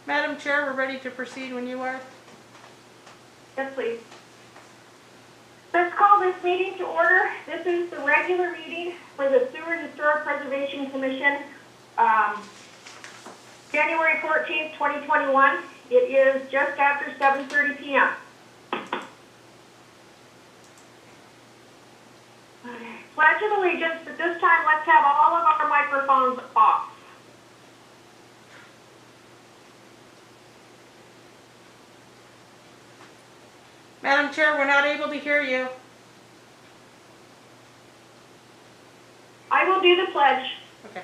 Madam Chair, we're ready to proceed when you are. Yes, please. Let's call this meeting to order. This is the regular meeting for the Sewer and Historic Preservation Commission, January 14th, 2021. It is just after 7:30 p.m. Pledge of Allegiance. At this time, let's have all of our microphones off. Madam Chair, we're not able to hear you. I will do the pledge. Okay.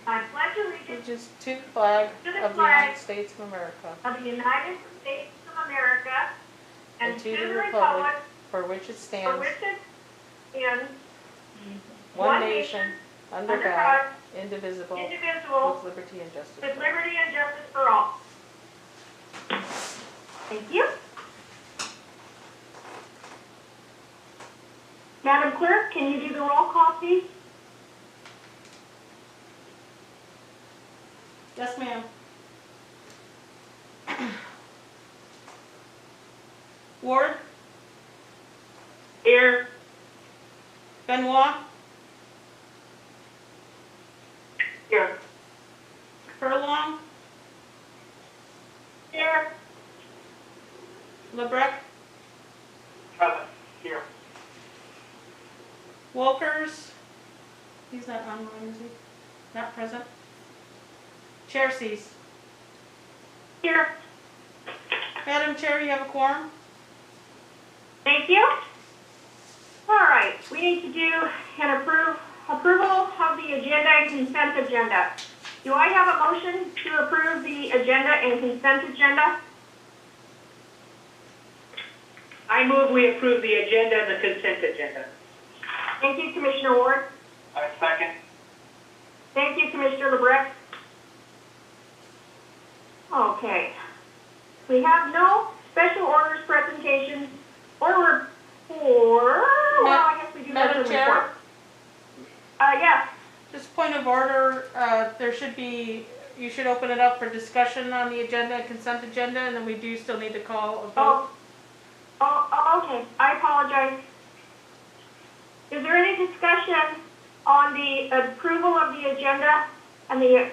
I pledge allegiance Allegiance to the flag To the of the flag United States of America of the United States of America and to to the the republic republic for which it for stands, which it stands, one nation, under God, indivisible, indivisible, with liberty and justice. with liberty and justice for all. Thank you. Madam Clerk, can you do the roll call, please? Yes, ma'am. Ward, Here. Benoit, Here. Furlong, Here. Lebrec, Present. Here. Walkers. He's not online, is he? Not present. Chair sees. Here. Madam Chair, you have a quorum? Thank you. All right, we need to do an approval of the agenda and consent agenda. Do I have a motion to approve the agenda and consent agenda? I move we approve the agenda and the consent agenda. Thank you, Commissioner Ward. I second. Thank you, Commissioner Lebrec. Okay. We have no special orders presentations or well, I guess we do have Madam some Chair? report. Yes. Just point of order, you should open it up for discussion on the agenda and consent agenda, and then we do still need to call a vote. Okay. I apologize. Is there any discussion on the approval of the agenda and the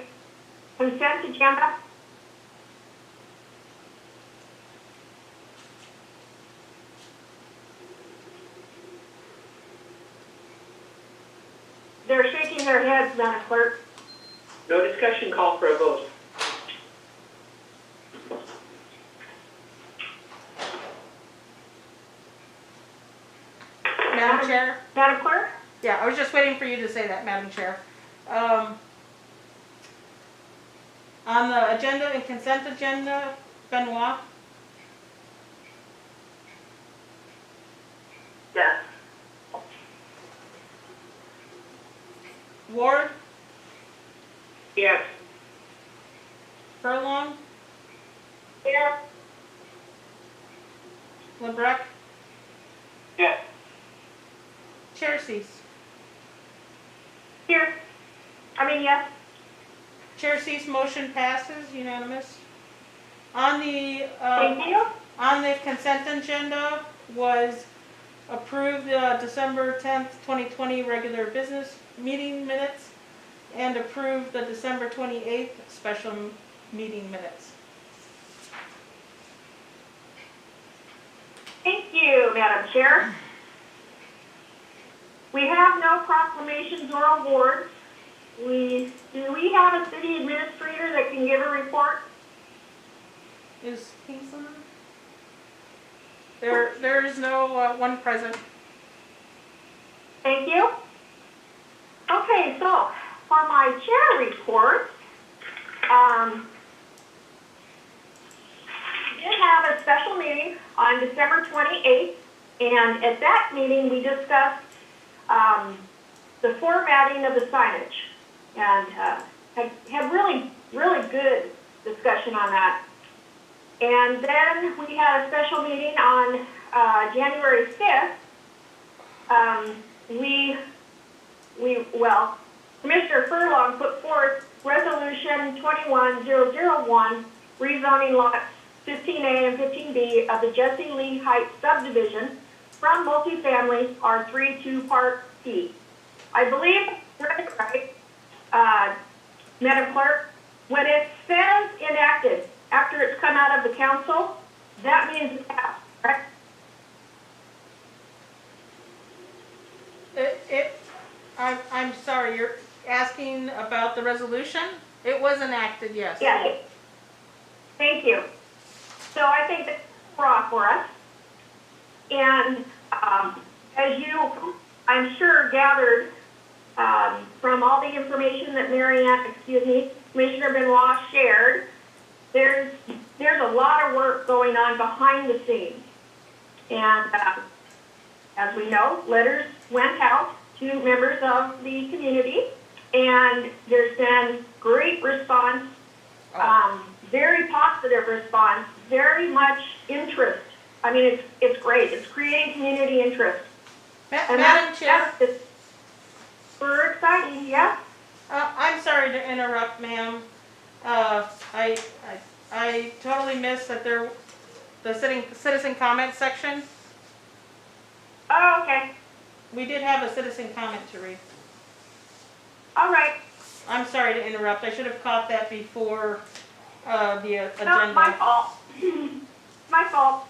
consent agenda? They're shaking their heads, Madam Clerk. No discussion, call for a vote. Madam Chair? Madam Clerk? Yeah, I was just waiting for you to say that, Madam Chair. On the agenda and consent agenda, Benoit, Yes. Ward, Yes. Furlong, Here. Lebrec, Yes. Chair sees. Here. Yes. Chair sees, motion passes, unanimous. On the Thank you. on the consent agenda was approved December 10th, 2020 regular business meeting minutes and approved the December 28th special meeting minutes. Thank you, Madam Chair. We have no proclamations or awards. Do we have a city administrator that can give a report? Is Kingsland? There is no one present. Thank you. Okay, so for my chair report, we did have a special meeting on December 28th, and at that meeting we discussed the formatting of the signage, and had really good discussion on that. And then we had a special meeting on January 5th. We Commissioner Furlong put forth Resolution 21001, rezoning lots 15A and 15B of the Jesse Lee Heights subdivision from multifamily R3 to Part P. I believe I read it right, Madam Clerk. When it says enacted after it's come out of the council, that means it's passed, correct? I'm sorry, you're asking about the resolution? It was enacted, yes. Yes. Thank you. So I think that's raw for us. And as you, I'm sure, gathered from all the information that Commissioner Benoit shared, there's a lot of work going on behind the scenes. And as we know, letters went out to members of the community, and there's been great response, very positive response, very much interest. I mean, it's great. It's creating community interest. Madam Chair? That's super exciting, yeah? I'm sorry to interrupt, ma'am. I totally missed that the citizen comment section. Oh, okay. We did have a citizen comment to read. All right. I'm sorry to interrupt. I should have caught that before the agenda. No, my fault. My fault.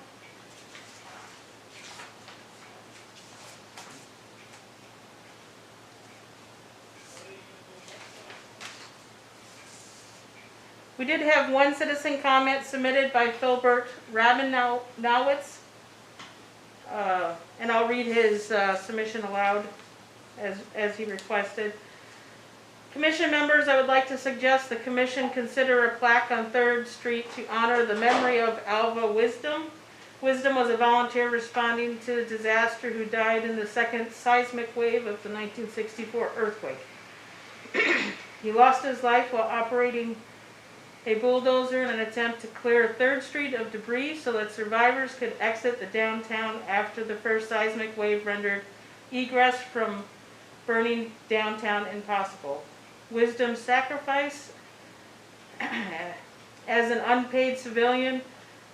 We did have one citizen comment submitted by Philbert Rabinowitz. And I'll read his submission aloud as he requested. Commission members, I would like to suggest the commission consider a plaque on 3rd Street to honor the memory of Alva Wisdom. Wisdom was a volunteer responding to the disaster who died in the second seismic wave of the 1964 earthquake. He lost his life while operating a bulldozer in an attempt to clear 3rd Street of debris so that survivors could exit the downtown after the first seismic wave rendered egress from burning downtown impossible. Wisdom's sacrifice as an unpaid civilian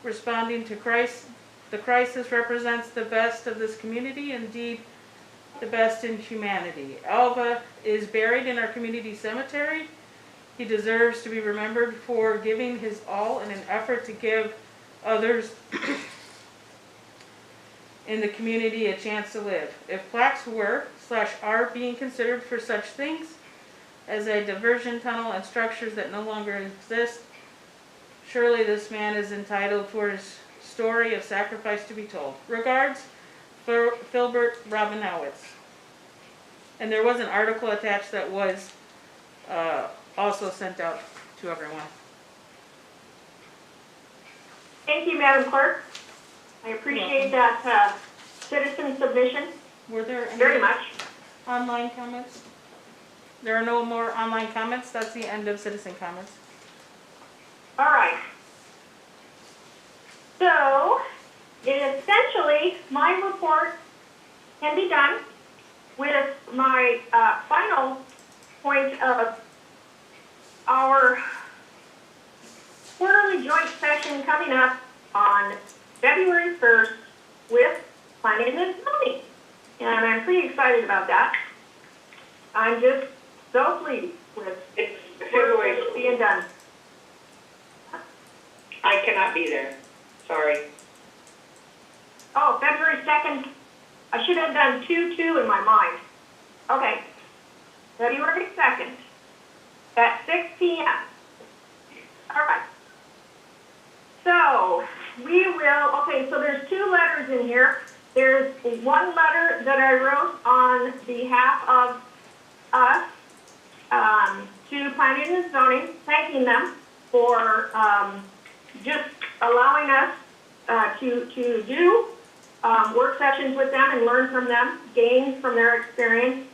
responding to the crisis represents the best of this community, indeed the best in humanity. Alva is buried in our community cemetery. He deserves to be remembered for giving his all in an effort to give others in the community a chance to live. If plaques were/are being considered for such things as a diversion tunnel and structures that no longer exist, surely this man is entitled for his story of sacrifice to be told. Regards, Philbert Rabinowitz. And there was an article attached that was also sent out to everyone. Thank you, Madam Clerk. I appreciate that citizen submission Were there any very much. online comments? There are no more online comments. That's the end of citizen comments. All right. So, essentially, my report can be done with my final point of our quarterly joint session coming up on February 1st with Planning and Zoning. And I'm pretty excited about that. I'm just so pleased with It's February. what's being done. I cannot be there. Sorry. Oh, February 2nd. I should have done 2-2 in my mind. Okay. February 2nd at 6 p.m. All right. So we will, okay, so there's 2 letters in here. There's one letter that I wrote on behalf of us to Planning and Zoning, thanking them for just allowing us to do work sessions with them and learn from them, gain from their experience,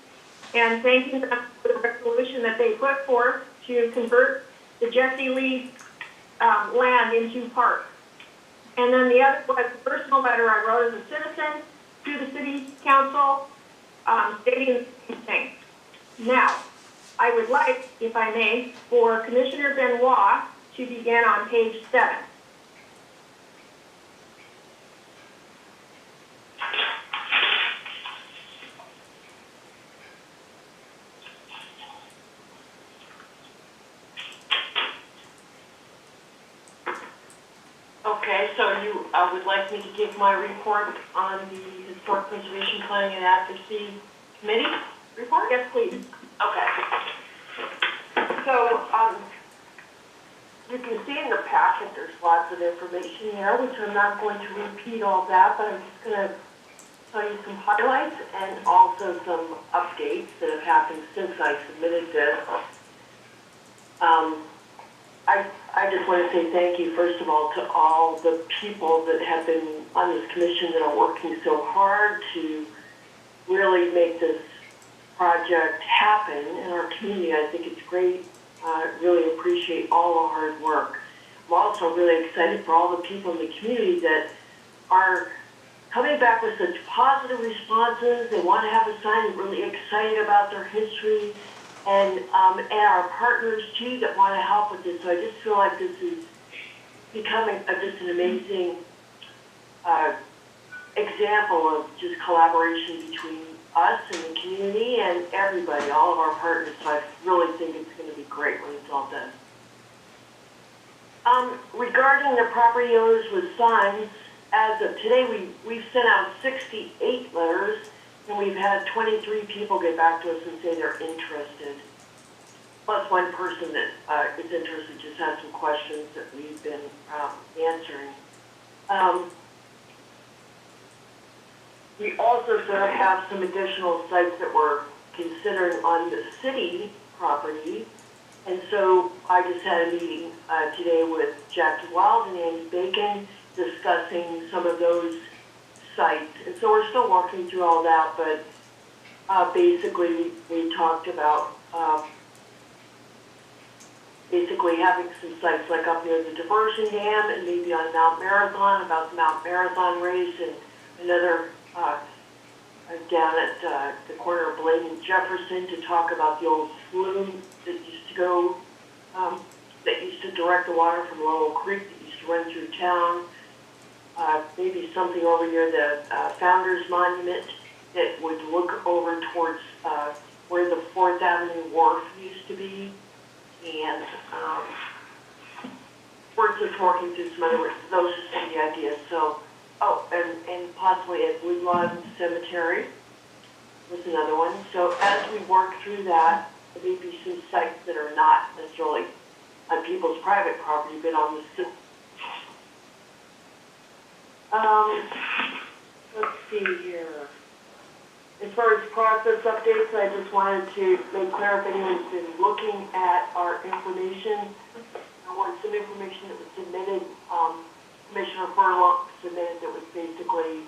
and thanking them for the resolution that they put forth to convert the Jesse Lee land into park. And then the other was a personal letter I wrote as a citizen to the city council stating the same thing. Now, I would like, if I may, for Commissioner Benoit to begin on page 7. Okay, so you would like me to give my report on the Historic Preservation Planning and Advocacy Committee report? Yes, please. Okay. So, you can see in the packet there's lots of information here, which I'm not going to repeat all that, but I'm just going to tell you some highlights and also some updates that have happened since I submitted this. I just want to say thank you, first of all, to all the people that have been on this commission that are working so hard to really make this project happen in our community. I think it's great. I really appreciate all the hard work. I'm also really excited for all the people in the community that are coming back with such positive responses. They want to have a sign, really excited about their history, and our partners too that want to help with this. So I just feel like this is becoming just an amazing example of just collaboration between us and the community and everybody, all of our partners. So I really think it's going to be great when it's all done. Regarding the property owners with signs, as of today, we've sent out 68 letters, and we've had 23 people get back to us and say they're interested. Plus one person that is interested just has some questions that we've been answering. We also sort of have some additional sites that we're considering on the city property. And so I just had a meeting today with Jackie Wild and Andy Bacon discussing some of those sites. And so we're still working through all that, but basically we talked about basically having some sites like up near the diversion dam and maybe on Mount Marathon, about the Mount Marathon race, and another down at the corner of Blaine and Jefferson to talk about the old flume that used to go, that used to direct the water from Lowell Creek that used to run through town. Maybe something over near the Founders Monument that would look over towards where the 4th Avenue Wharf used to be. And we're just working through some other work. Those are some of the ideas. So, and possibly at Blue Lawn Cemetery was another one. So as we work through that, there may be some sites that are not necessarily on people's private property, but on the city. Let's see here. As far as process updates, I just wanted to make clear if anyone's been looking at our information. I want some information that was submitted. Commissioner Furlong submitted that was basically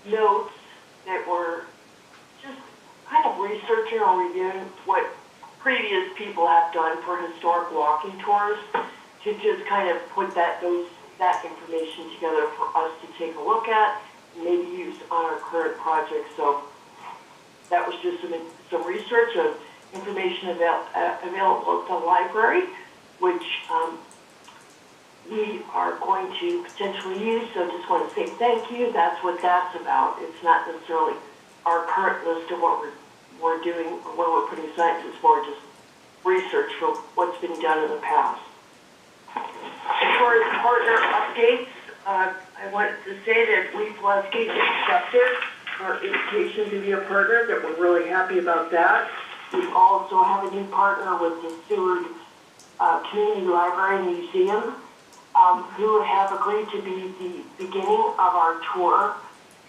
notes that were just kind of researching or reviewing what previous people have done for historic walking tours to just kind of put that information together for us to take a look at and maybe use on our current project. So that was just some research of information available at the library, which we are going to potentially use. So just want to say thank you. That's what that's about. It's not necessarily our current list of what we're doing or where we're putting signs. It's more just research for what's been done in the past. As far as partner updates, I wanted to say that we've accepted our invitation to be a partner, that we're really happy about that. We also have a new partner with the Seward Community Library and Museum, who have agreed to be the beginning of our tour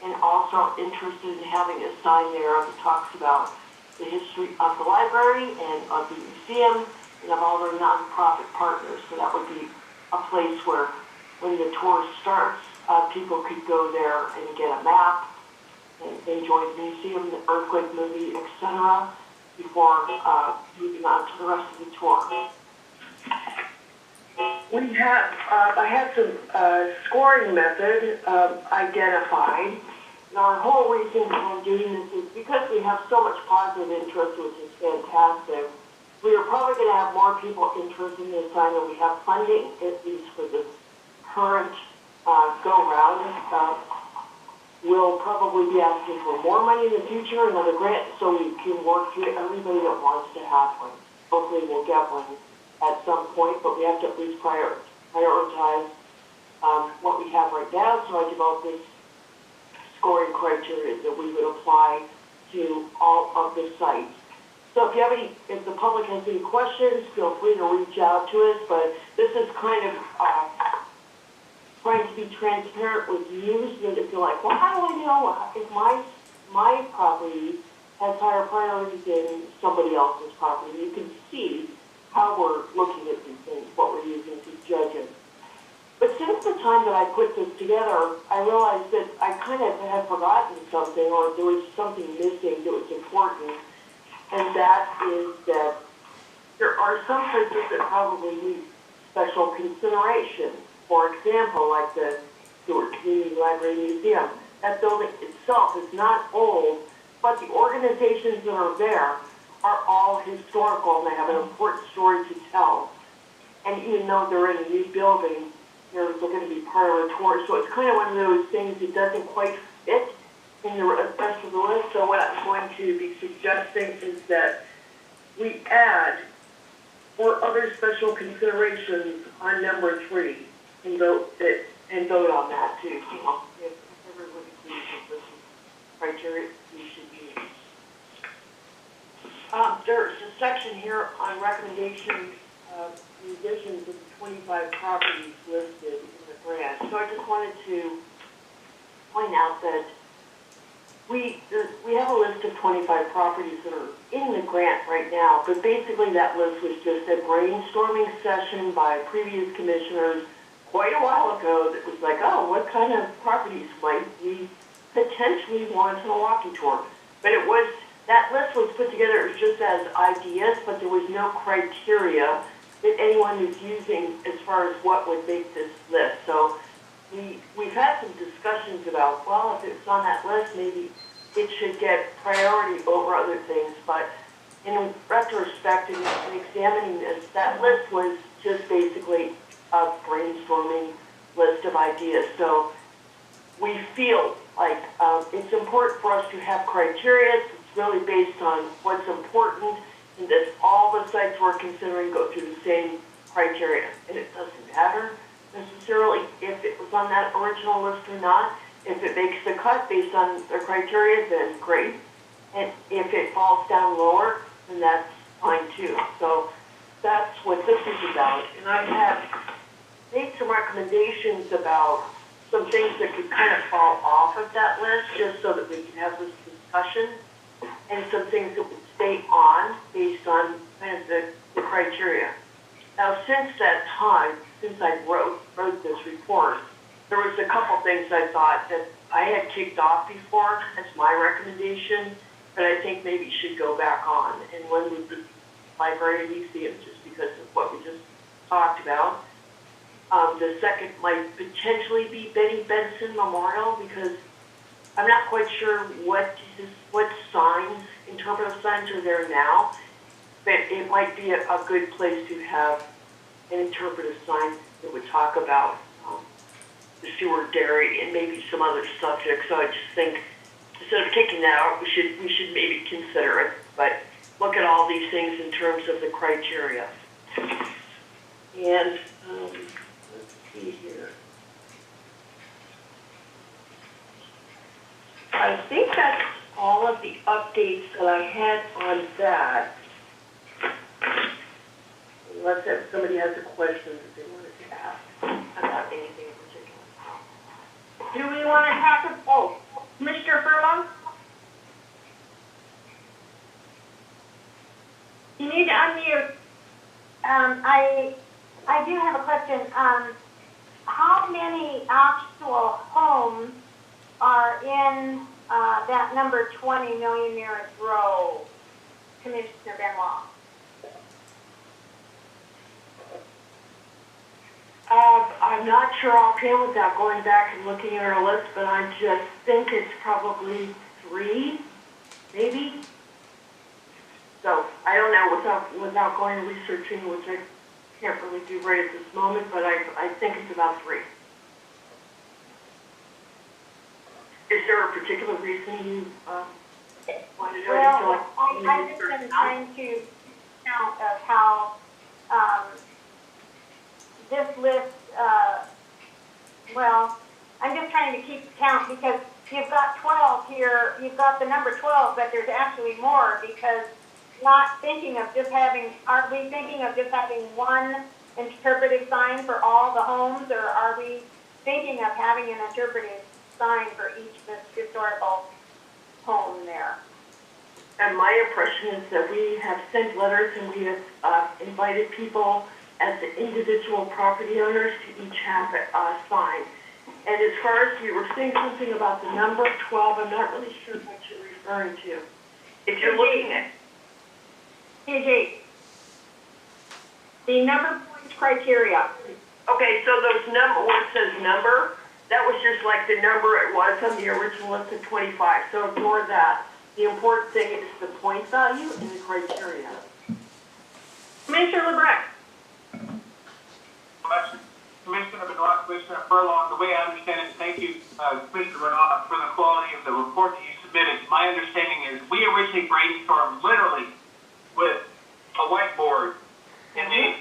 and also interested in having a sign there that talks about the history of the library and of the museum and of all their nonprofit partners. So that would be a place where when the tour starts, people could go there and get a map and enjoy the museum, the earthquake movie, etc., before moving on to the rest of the tour. I had some scoring method identified And our whole reason for doing this is because we have so much positive interest, which is fantastic. We are probably going to have more people interested in the assignment. We have funding, at least for this current go-round. We'll probably be asking for more money in the future, another grant, so we can work through everybody that wants to have one. Hopefully we'll get one at some point, but we have to at least prioritize what we have right now. So I developed this scoring criteria that we would apply to all of the sites. So if you have if the public has any questions, feel free to reach out to us. But this is kind of trying to be transparent with you, so that if you're like, well, how do I know if my property has higher priority than somebody else's property? You can see how we're looking at these things, what we're using to judge it. But since the time that I put this together, I realized that I kind of had forgotten something, or there was something missing that was important, and that is that there are some places that probably need special consideration. For example, like the Stewart Community Library Museum. That building itself is not old, but the organizations that are there are all historical, and they have an important story to tell. And even though they're in a new building, they're going to be part of a tour. So it's kind of one of those things that doesn't quite fit in the rest of the list. So what I'm going to be suggesting is that we add 4 other special considerations on number 3 and vote on that too. You know, if everybody agrees with this criteria we should use. There's a section here on recommendations in addition to the 25 properties listed in the grant. So I just wanted to point out that we have a list of 25 properties that are in the grant right now, but basically that list was just a brainstorming session by previous commissioners quite a while ago that was like, oh, what kind of properties might we potentially want on a walking tour? But that list was put together just as ideas, but there was no criteria that anyone is using as far as what would make this list. So we've had some discussions about, well, if it's on that list, maybe it should get priority over other things. But in retrospect and examining this, that list was just basically a brainstorming list of ideas. So we feel like it's important for us to have criteria. It's really based on what's important, and that all the sites we're considering go through the same criteria. And it doesn't matter necessarily if it was on that original list or not. If it makes the cut based on their criteria, then great. And if it falls down lower, then that's fine too. So that's what this is about. And I have made some recommendations about some things that could kind of fall off of that list, just so that we can have this discussion, and some things that would stay on based on kind of the criteria. Now, since that time, since I wrote this report, there was a couple things I thought that I had kicked off before as my recommendation, but I think maybe should go back on. And one would be library and museums, just because of what we just talked about. The second might potentially be Benny Benson Memorial, because I'm not quite sure what signs, interpretive signs are there now, but it might be a good place to have an interpretive sign that would talk about the Seward Dairy and maybe some other subjects. So I just think instead of kicking that out, we should maybe consider it, but look at all these things in terms of the criteria. And let's see here. I think that's all of the updates that I had on that. Unless somebody has a question that they wanted to ask about anything in particular. Do we want to talk, Mr. Furlong? You need to unmute. I do have a question. How many actual homes are in that number 20 Millionaires Row, Commissioner Benoit? I'm not sure offhand without going back and looking at our list, but I just think it's probably 3, maybe. So I don't know without going and researching, which I can't really do right at this moment, but I think it's about 3. Is there a particular reason you wanted to do it? Well, I've just been trying to count of how this list, well, I'm just trying to keep count because you've got 12 here, you've got the number 12, but there's actually more because not thinking of just having, are we thinking of just having one interpretive sign for all the homes, or are we thinking of having an interpretive sign for each historical home there? And my impression is that we have sent letters and we have invited people as the individual property owners to each have a sign. And as far as you were saying something about the number 12, I'm not really sure what you're referring to. If you're looking at Page 8. The number points criteria. okay, so those where it says number, that was just like the number it was on the original list of 25. So ignore that. The important thing is the point value and the criteria. Commissioner LeBrecq. Commissioner Benoit, Commissioner Furlong, the way I understand it, thank you, Commissioner Benoit, for the quality of the report that you submitted. My understanding is we originally brainstormed literally with a whiteboard in the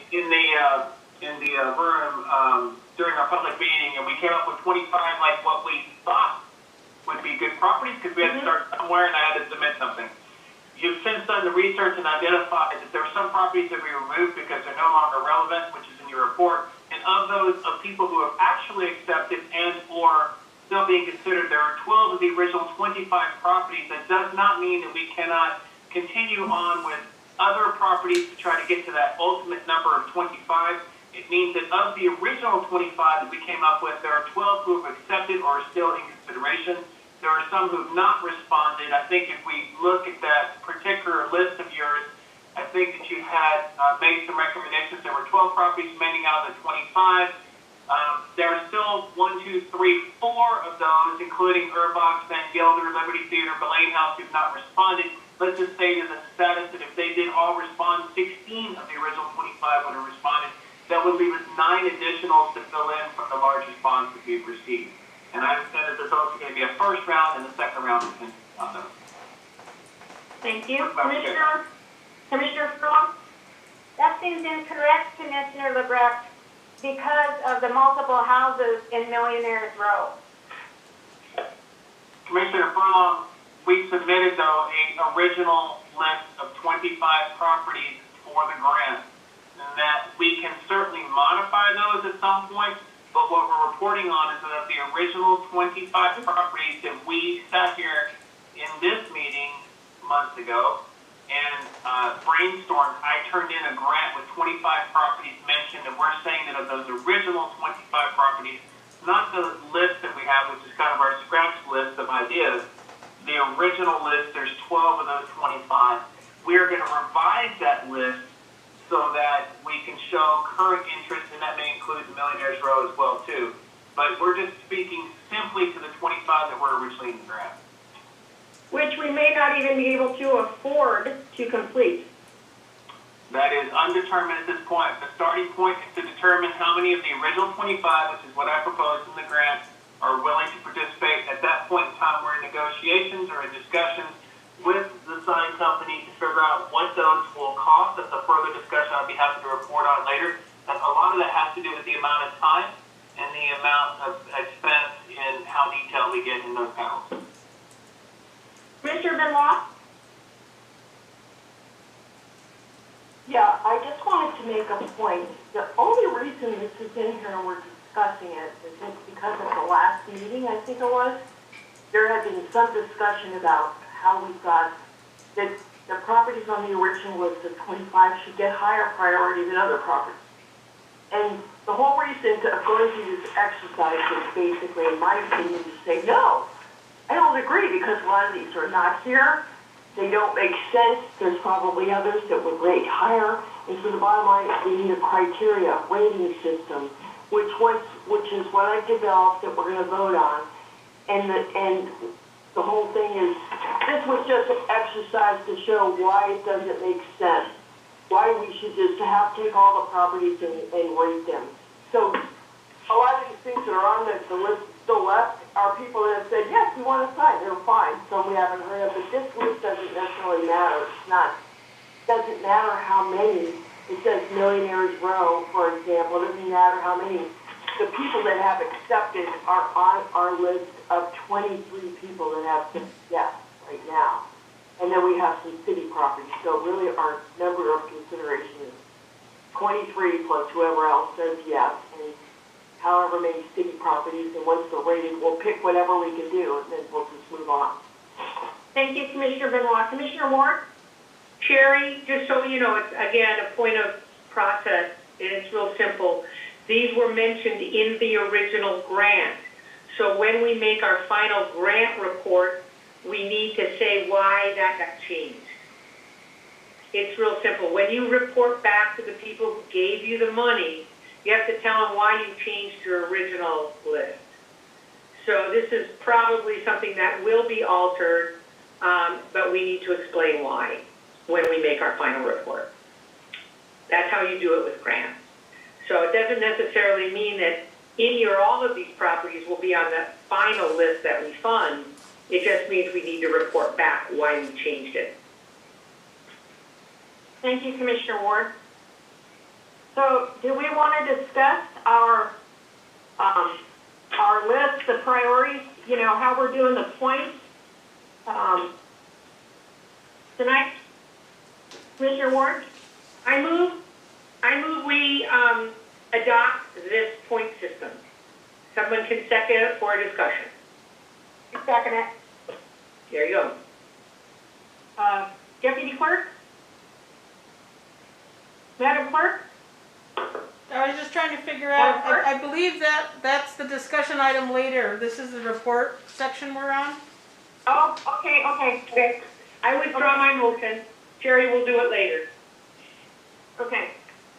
room during our public meeting, and we came up with 25 like what we thought would be good properties because we had to start somewhere, and I had to submit something. You've since done the research and identified that there are some properties that we removed because they're no longer relevant, which is in your report. And of those of people who have actually accepted and or still being considered, there are 12 of the original 25 properties. That does not mean that we cannot continue on with other properties to try to get to that ultimate number of 25. It means that of the original 25 that we came up with, there are 12 who have accepted or are still in consideration. There are some who have not responded. I think if we look at that particular list of yours, I think that you had made some recommendations. There were 12 properties remaining out of the 25. There are still 1, 2, 3, 4 of those, including Urbox, Van Gelder, Liberty Theater, Belaine House, who've not responded. Let's just say to the status that if they did all respond, 16 of the original 25 would have responded. That would leave us 9 additionals to fill in from the large response that we've received. And I understand that there's also going to be a first round and a second round on those. Thank you. Commissioner Furlong? That seems incorrect, Commissioner LeBrecq, because of the multiple houses in Millionaires Row. Commissioner Furlong, we submitted, though, an original list of 25 properties for the grant. And that we can certainly modify those at some point, but what we're reporting on is that the original 25 properties that we sat here in this meeting months ago and brainstormed, I turned in a grant with 25 properties mentioned, and we're saying that of those original 25 properties, not the list that we have, which is kind of our scratch list of ideas, the original list, there's 12 of those 25. We are going to revise that list so that we can show current interest, and that may include the Millionaires Row as well, too. But we're just speaking simply to the 25 that were originally in the grant. Which we may not even be able to afford to complete. That is undetermined at this point. The starting point is to determine how many of the original 25, which is what I proposed in the grant, are willing to participate. At that point in time, we're in negotiations or in discussions with the sign company to figure out what those will cost. That's a further discussion I'll be happy to report on later. And a lot of that has to do with the amount of time and the amount of expense and how detailed we get in those panels. Commissioner Benoit? Yeah, I just wanted to make a point. The only reason this is in here and we're discussing it is because of the last meeting, I think it was. There had been some discussion about how we thought that the properties on the original list of 25 should get higher priority than other properties. And the whole reason of going through this exercise is basically, in my opinion, to say, no, I don't agree because a lot of these are not here. They don't make sense. There's probably others that would rate higher. And so the bottom line is we need a criteria, rating system which is what I developed that we're gonna vote on. And the whole thing is, this was just an exercise to show why it doesn't make sense. Why we should just take all the properties and rate them. So a lot of these things that are on the list still left are people that have said, yes, we want to sign, they're fine. Some we haven't heard of, but this list doesn't necessarily matter. Doesn't matter how many. It says Millionaires Row, for example. It doesn't matter how many. The people that have accepted are on our list of 23 people that have said yes right now. And then we have some city properties. So really our number of consideration is 23 plus whoever else says yes, and however many city properties. And once they're rated, we'll pick whatever we can do, and then we'll just move on. Thank you, Commissioner Benoit. Commissioner Ward? Sherry, just so you know, it's again a point of process, and it's real simple. These were mentioned in the original grant. So when we make our final grant report, we need to say why that got changed. It's real simple. When you report back to the people who gave you the money, you have to tell them why you changed your original list. So this is probably something that will be altered, but we need to explain why when we make our final report. That's how you do it with grants. So it doesn't necessarily mean that any or all of these properties will be on the final list that we fund. It just means we need to report back why we changed it. Thank you, Commissioner Ward. So do we want to discuss our list, the priorities, you know, how we're doing the points tonight? Commissioner Ward? I move we adopt this point system. Someone can second it for a discussion. Second it. There you go. Deputy Clerk? Madam Clerk? I was just trying to figure out, I believe that's the discussion item later. This is the report section we're on. Oh, okay. I withdraw my motion. Sherry will do it later. Okay.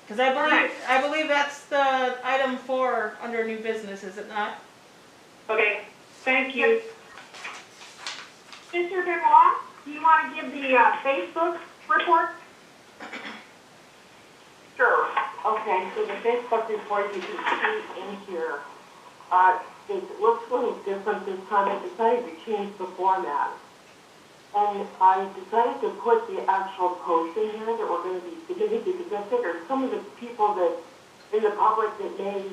Because I believe that's the item 4 under new business, is it not? Okay, thank you. Mr. Benoit, do you want to give the Facebook report? Sure. Okay, so the Facebook report you can see in here, it looks a little different this time. I decided to change the format. And I decided to put the actual post in here that we're going to be submitting because I figured some of the people that in the public that may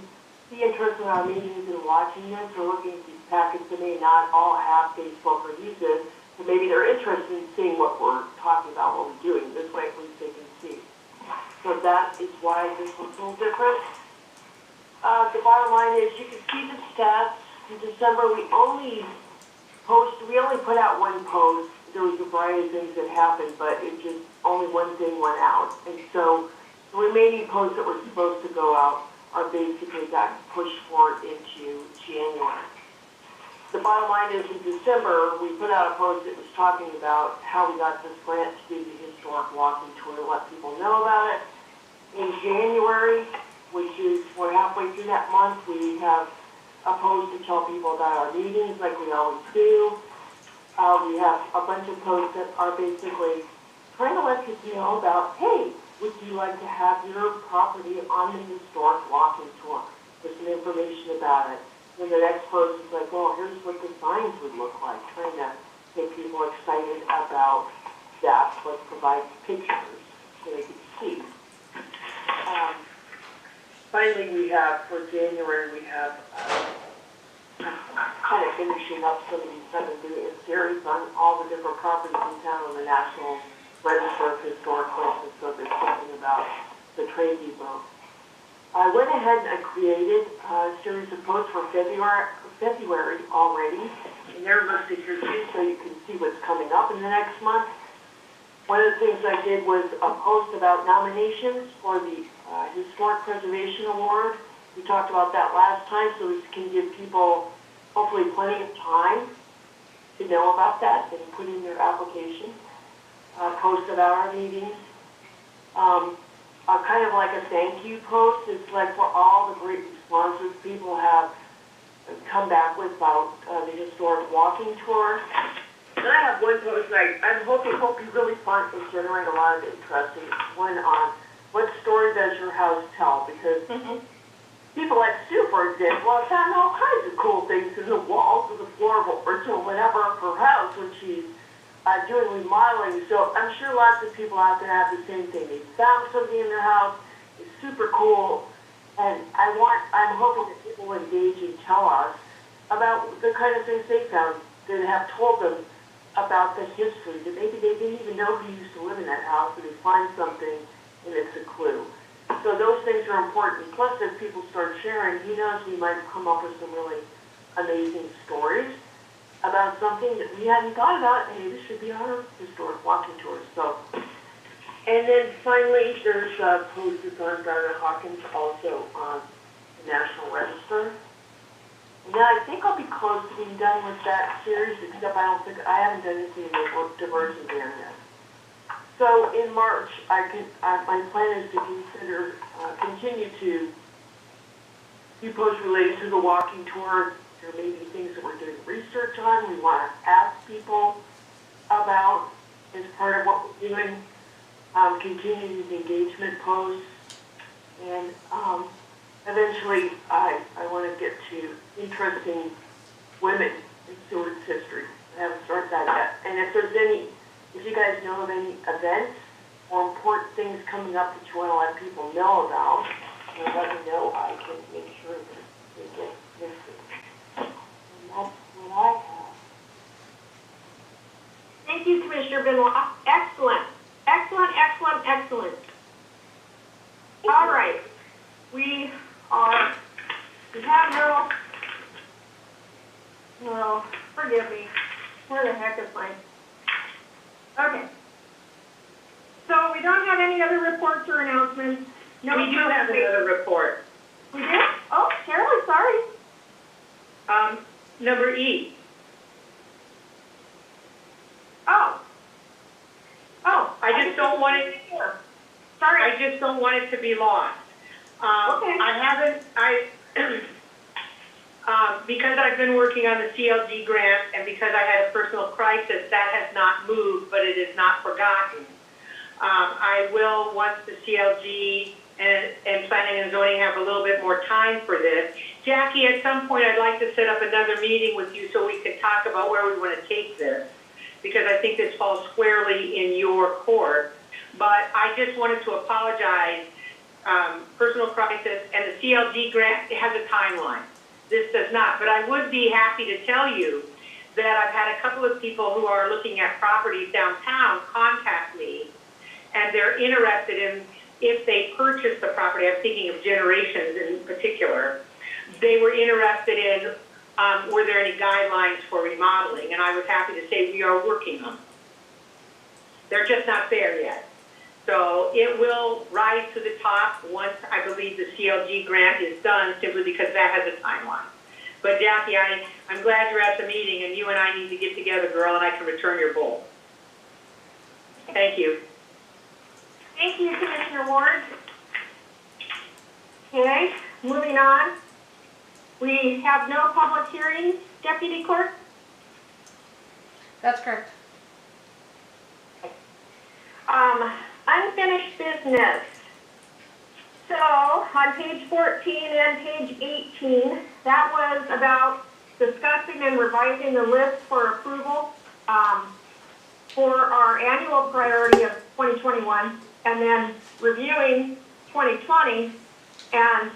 be interested in our meetings and watching this or looking at these packets that may not all have Facebook or use it, but maybe they're interested in seeing what we're talking about, what we're doing. This way at least they can see. So that is why this looks a little different. The bottom line is you can see the stats. In December we only put out one post. There was a variety of things that happened, but it just only one thing went out. And so the remaining posts that were supposed to go out are basically got pushed forward into January. The bottom line is in December, we put out a post that was talking about how we got this grant to do the historic walking tour to let people know about it. In January, which is, we're halfway through that month, we have a post to tell people about our meetings like we always do. We have a bunch of posts that are basically trying to let people know about, hey, would you like to have your property on the historic walking tour with some information about it? Then the next post is like, well, here's what the signs would look like, trying to get people excited about that. Let's provide pictures so they can see. Finally, we have, for January, we have kind of finishing up some of these. I've been doing a series on all the different properties in town on the National Register of Historic Places, so there's something about the trade depot. I went ahead and I created a series of posts for February already, and they're listed here too, so you can see what's coming up in the next month. One of the things I did was a post about nominations for the Historic Preservation Award. We talked about that last time, so this can give people hopefully plenty of time to know about that and put in their application. Post about our meetings. Kind of like a thank you post. It's like for all the great Lots of people have come back with about the historic walking tour. And I have one post I'm hoping will be really fun and generate a lot of interest. And one on what story does your house tell? Because people like Sue, for example, have found all kinds of cool things in the walls or the floorboards or whatever of her house when she's doing remodeling. So I'm sure lots of people out there have the same thing. They found something in their house. It's super cool. And I'm hoping that people will engage and tell us about the kind of things they found that have told them about the history, that maybe they didn't even know who used to live in that house, but they find something and it's a clue. So those things are important. Plus, as people start sharing, who knows, we might come up with some really amazing stories about something that we hadn't thought about. Hey, this should be on our historic walking tours. So, and then finally, there's a post that's on Garner Hawkins, also on the National Register. And then I think I'll be close to being done with that series, except I haven't done anything in the diversion there yet. So in March, my plan is to continue to do posts related to the walking tour. There may be things that we're doing research on, we want to ask people about as part of what we're doing, continue these engagement posts, and eventually I want to get to interesting women in Seward's history. I haven't started that yet. And if you guys know of any events or important things coming up that you want to let people know about, let me know. I can make sure that they get listed. And that's what I have. Thank you, Commissioner Benoit. Excellent. Excellent, excellent, excellent. All right. We have no, forgive me. Where the heck is mine? Okay. So we don't have any other reports or announcements. No, We do have another report. We do? Oh, Shirley, sorry. Number E. Oh. I just don't want it. Sorry. I just don't want it to be lost. Okay. Because I've been working on the CLG grant and because I had a personal crisis, that has not moved, but it is not forgotten. I will, once the CLG and planning and zoning have a little bit more time for this. Jackie, at some point I'd like to set up another meeting with you so we can talk about where we want to take this, because I think this falls squarely in your court. But I just wanted to apologize. Personal crisis and the CLG grant, it has a timeline. This does not, but I would be happy to tell you that I've had a couple of people who are looking at properties downtown contact me, and they're interested in, if they purchase the property, I'm thinking of Generations in particular, they were interested in, were there any guidelines for remodeling, and I was happy to say we are working on them. They're just not there yet. So it will rise to the top once I believe the CLG grant is done, simply because that has a timeline. But Jackie, I'm glad you're at the meeting, and you and I need to get together, girl, and I can return your bowl. Thank you. Thank you, Commissioner Ward. Okay, moving on. We have no public hearings, Deputy Clerk. That's correct. Unfinished business. So on page 14 and page 18, that was about discussing and revising the list for approval for our annual priority of 2021, and then reviewing 2020 and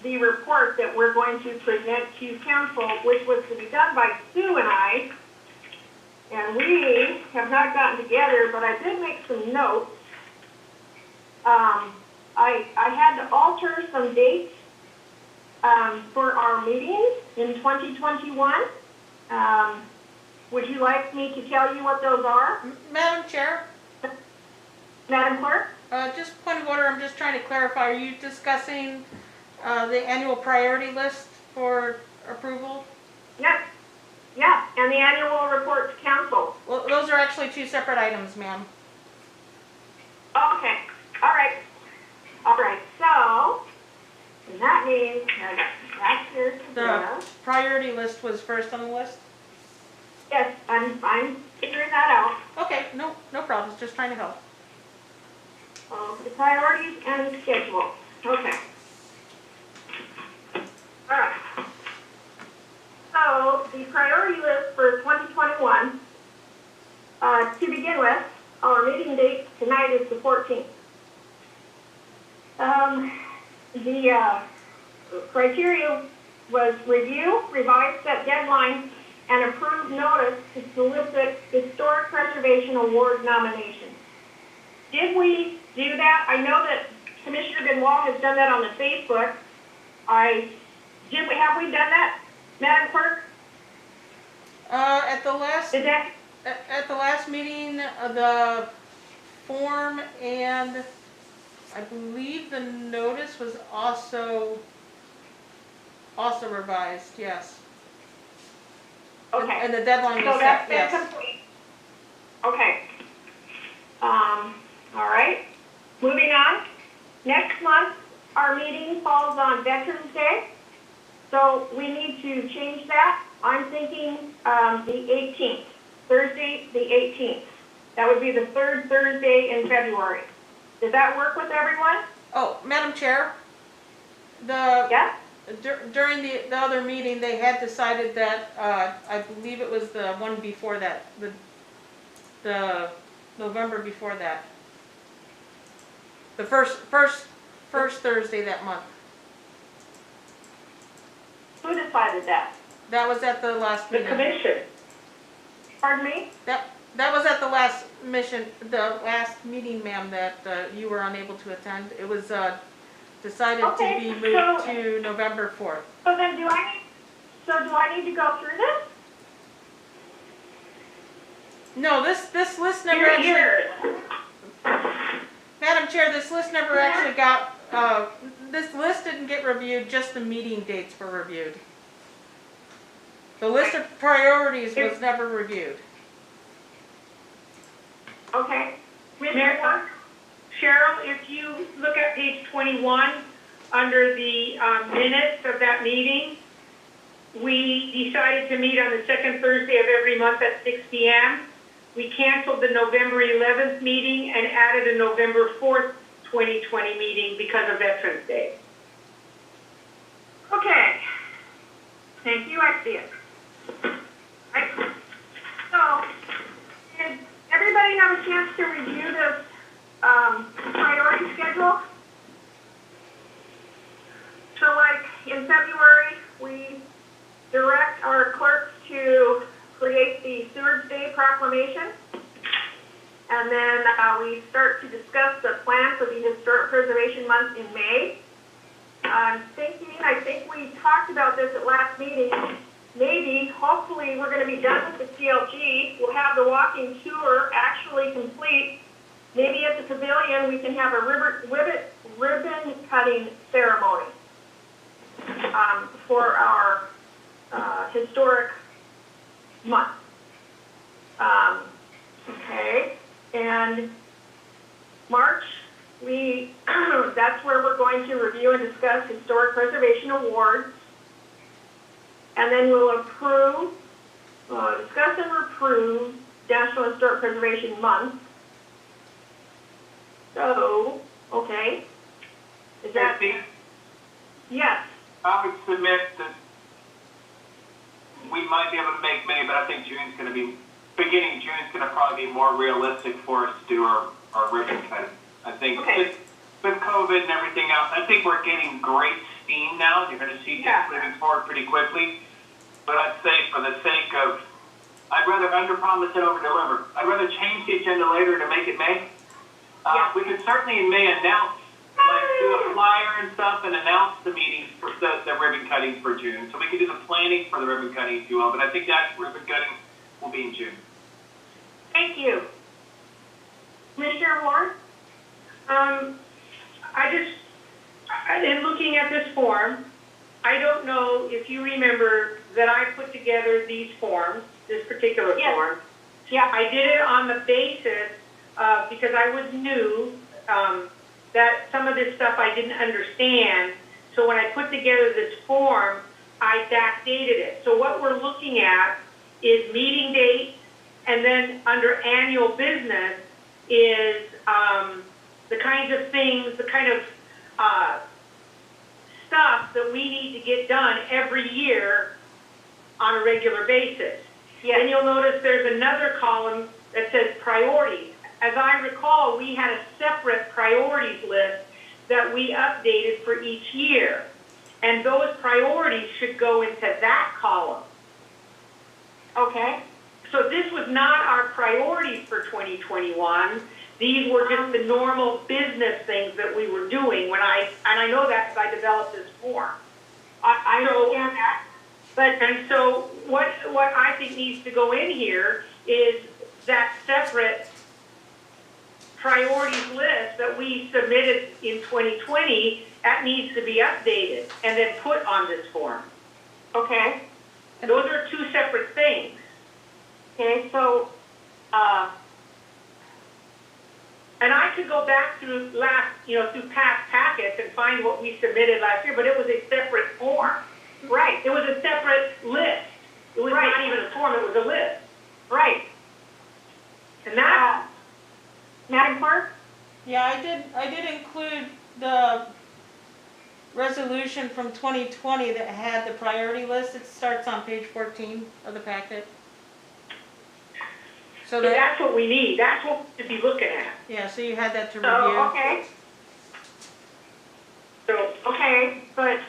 the report that we're going to present to council, which was to be done by Sue and I. And we have not gotten together, but I did make some notes. I had to alter some dates for our meetings in 2021. Would you like me to tell you what those are? Madam Chair, Madam Clerk? just point of order, I'm just trying to clarify, are you discussing the annual priority list for approval? Yes. Yeah, and the annual report to council. Well, those are actually two separate items, ma'am. Okay, all right. All right, so And that means, that's here to The do. priority list was first on the list? Yes, I'm figuring that out. Okay, no problems, just trying to help. The priorities and the schedule. Okay. All right. So the priority list for 2021, to begin with, our meeting date tonight is the 14th. The criteria was review, revise, set deadline, and approve notice to solicit Historic Preservation Award nominations. Did we do that? I know that Commissioner Benoit has done that on the Facebook. Have we done that, Madam Clerk? At the last Is that, at the last meeting, the form and I believe the notice was also revised, yes. okay. And the deadline So was that's set, been yes. complete. Okay. All right. Moving on. Next month, our meeting falls on Veterans Day. So we need to change that. I'm thinking the 18th, Thursday the 18th. That would be the third Thursday in February. Does that work with everyone? Oh, Madam Chair, Yeah? during the other meeting, they had decided that, I believe it was the one before that, the November before that. The first Thursday that month. Who decided that? That was at the last The meeting. commission. Pardon me? That was at the last last meeting, ma'am, that you were unable to attend. It was decided to Okay, be moved so- to November 4th. So then do I need to go through this? No, this list never Here, actually, here. Madam Chair, this list never actually got, this list didn't get reviewed, just the meeting dates were reviewed. The list of priorities was never reviewed. Okay. Mayor, Cheryl, if you look at page 21, under the minutes of that meeting, we decided to meet on the second Thursday of every month at 6 p.m. We canceled the November 11th meeting and added a November 4th, 2020 meeting because of Veterans Day. Okay. Thank you, I see it. Right. So, did everybody have a chance to review this priority schedule? So like in February, we direct our clerks to create the Steward's Day proclamation. And then we start to discuss the plan for the Historic Preservation Month in May. I think we talked about this at last meeting. Maybe, hopefully, we're going to be done with the CLG. We'll have the walking tour actually complete. Maybe at the pavilion, we can have a ribbon cutting ceremony for our historic month. Okay, and March, that's where we're going to review and discuss historic preservation awards. And then we'll discuss and approve National Historic Preservation Month. So, okay. Is that? Christie, Yes. I would submit that we might be able to make May, but I think beginning June's going to probably be more realistic for us to do our ribbon cutting. I think Okay. with COVID and everything else, I think we're getting great steam now. You're going to see things moving forward pretty quickly. But I'd say for the sake of, I'd rather underpromise and overdeliver. I'd rather change the agenda later to make it May. We could certainly in May announce, like do a flyer and stuff and announce the meetings for the ribbon cutting for June. So we could do the planning for the ribbon cutting if you will, but I think that ribbon cutting will be in June. Thank you. Commissioner Ward? In looking at this form, I don't know if you remember that I put together these forms, this particular Yes. form. Yeah. I did it on the basis because I was new, that some of this stuff I didn't understand. So So when I put together this form, I backdated it. So what we're looking at is meeting dates, and then under annual business is the kinds of things, the kind of stuff that we need to get done every year on a regular basis. Then you'll notice there's another column that says priorities. As I recall, we had a separate priorities list that we updated for each year. And those priorities should go into that column. Okay. So this was not our priorities for 2021. These were just the normal business things that we were doing and I know that because I developed this form. I understand that. And so what I think needs to go in here is that separate priorities list that we submitted in 2020, that needs to be updated and then put on this form. Okay. Those are two separate things. Okay, so, and I could go back through through past packets and find what we submitted last year, but it was a separate form. right, It was a separate list. It was Right. not even a form, it was a list. right. And that, Madam Clerk? Yeah, I did include the resolution from 2020 that had the priority list. It starts on page 14 of the packet. So that, that's what we need. That's what we should be looking at. yeah, so you had that to So, review. okay, So, okay, but,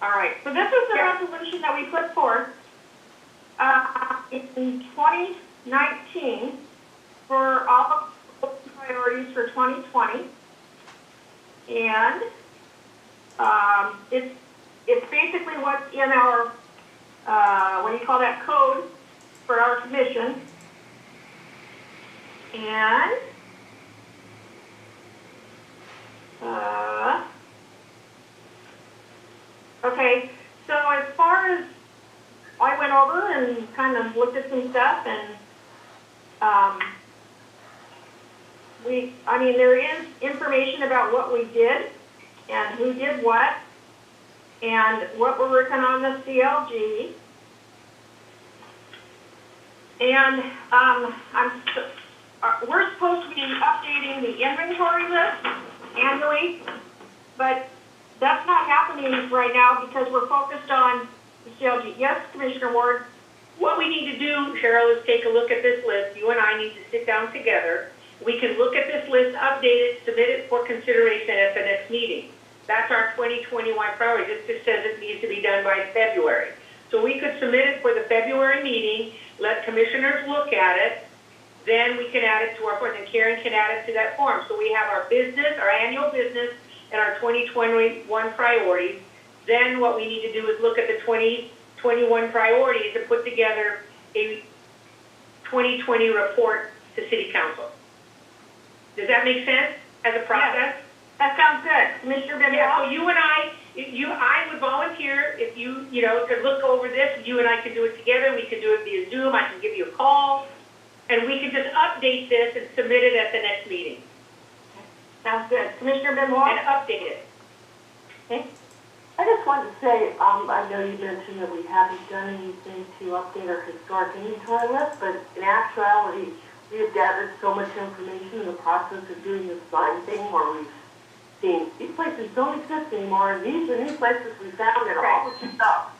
all right. So this is the Yeah. resolution that we put forth, in 2019 for all of the priorities for 2020. And, it's basically what's in our, what do you call that, code for our commission. And, okay, so as far as I went over and kind of looked at some stuff and, there is information about what we did and who did what and what we're working on the CLG. And, we're supposed to be updating the inventory list annually, but that's not happening right now because we're focused on the CLG. Yes, Commissioner Ward? what we need to do, Cheryl, is take a look at this list. You and I need to sit down together. We can look at this list, update it, submit it for consideration at the next meeting. That's our 2021 priority. This just says it needs to be done by February. So we could submit it for the February meeting, let commissioners look at it, then we can add it to our form, and Karen can add it to that form. So we have our business, our annual business, and our 2021 priorities. Then what we need to do is look at the 2021 priorities and put together a 2020 report to City Council. Does that make sense as a process? That sounds good. Commissioner Benoit? Yeah, so you and I would volunteer if you could look over this, you and I could do it together, we could do it via Zoom, I can give you a call, and we can just update this and submit it at the next meeting. Sounds good. Commissioner Benoit? And update it. Okay. I just wanted to say, I know you mentioned that we haven't done anything to update our historic inventory list, but in actuality, we have gathered so much information in the process of doing this sign thing where we've seen these places don't exist anymore, and these are new places we found and all this stuff.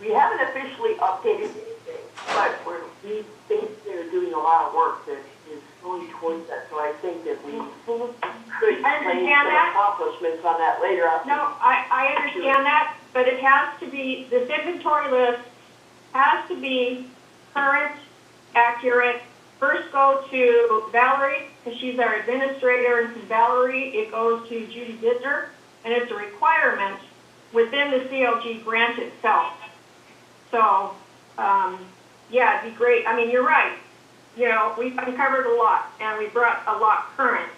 We haven't officially updated anything, but we think they're doing a lot of work that is going towards that, so I think that we could claim some accomplishments on that later. No, I understand that, but it has to be, this inventory list has to be current, accurate. First go to Valerie, because she's our administrator, and from Valerie, it goes to Judy Bittner, and it's a requirement within the CLG grant itself. So, yeah, it'd be great. I mean, you're right. We've uncovered a lot, and we brought a lot current,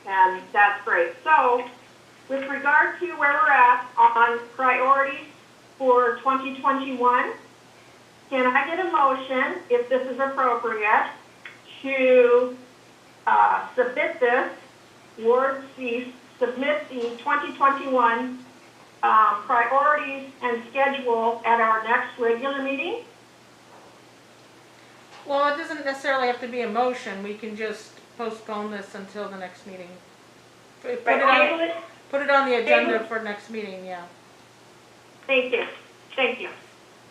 and that's great. So, with regard to where we're at on priorities for 2021, can I get a motion, if this is appropriate, to submit this Ward C submit the 2021 priorities and schedule at our next regular meeting? Well, it doesn't necessarily have to be a motion, we can just postpone this until the next meeting. Put it Table on, it? put it on the agenda Table? for next meeting, yeah. Thank you, thank you.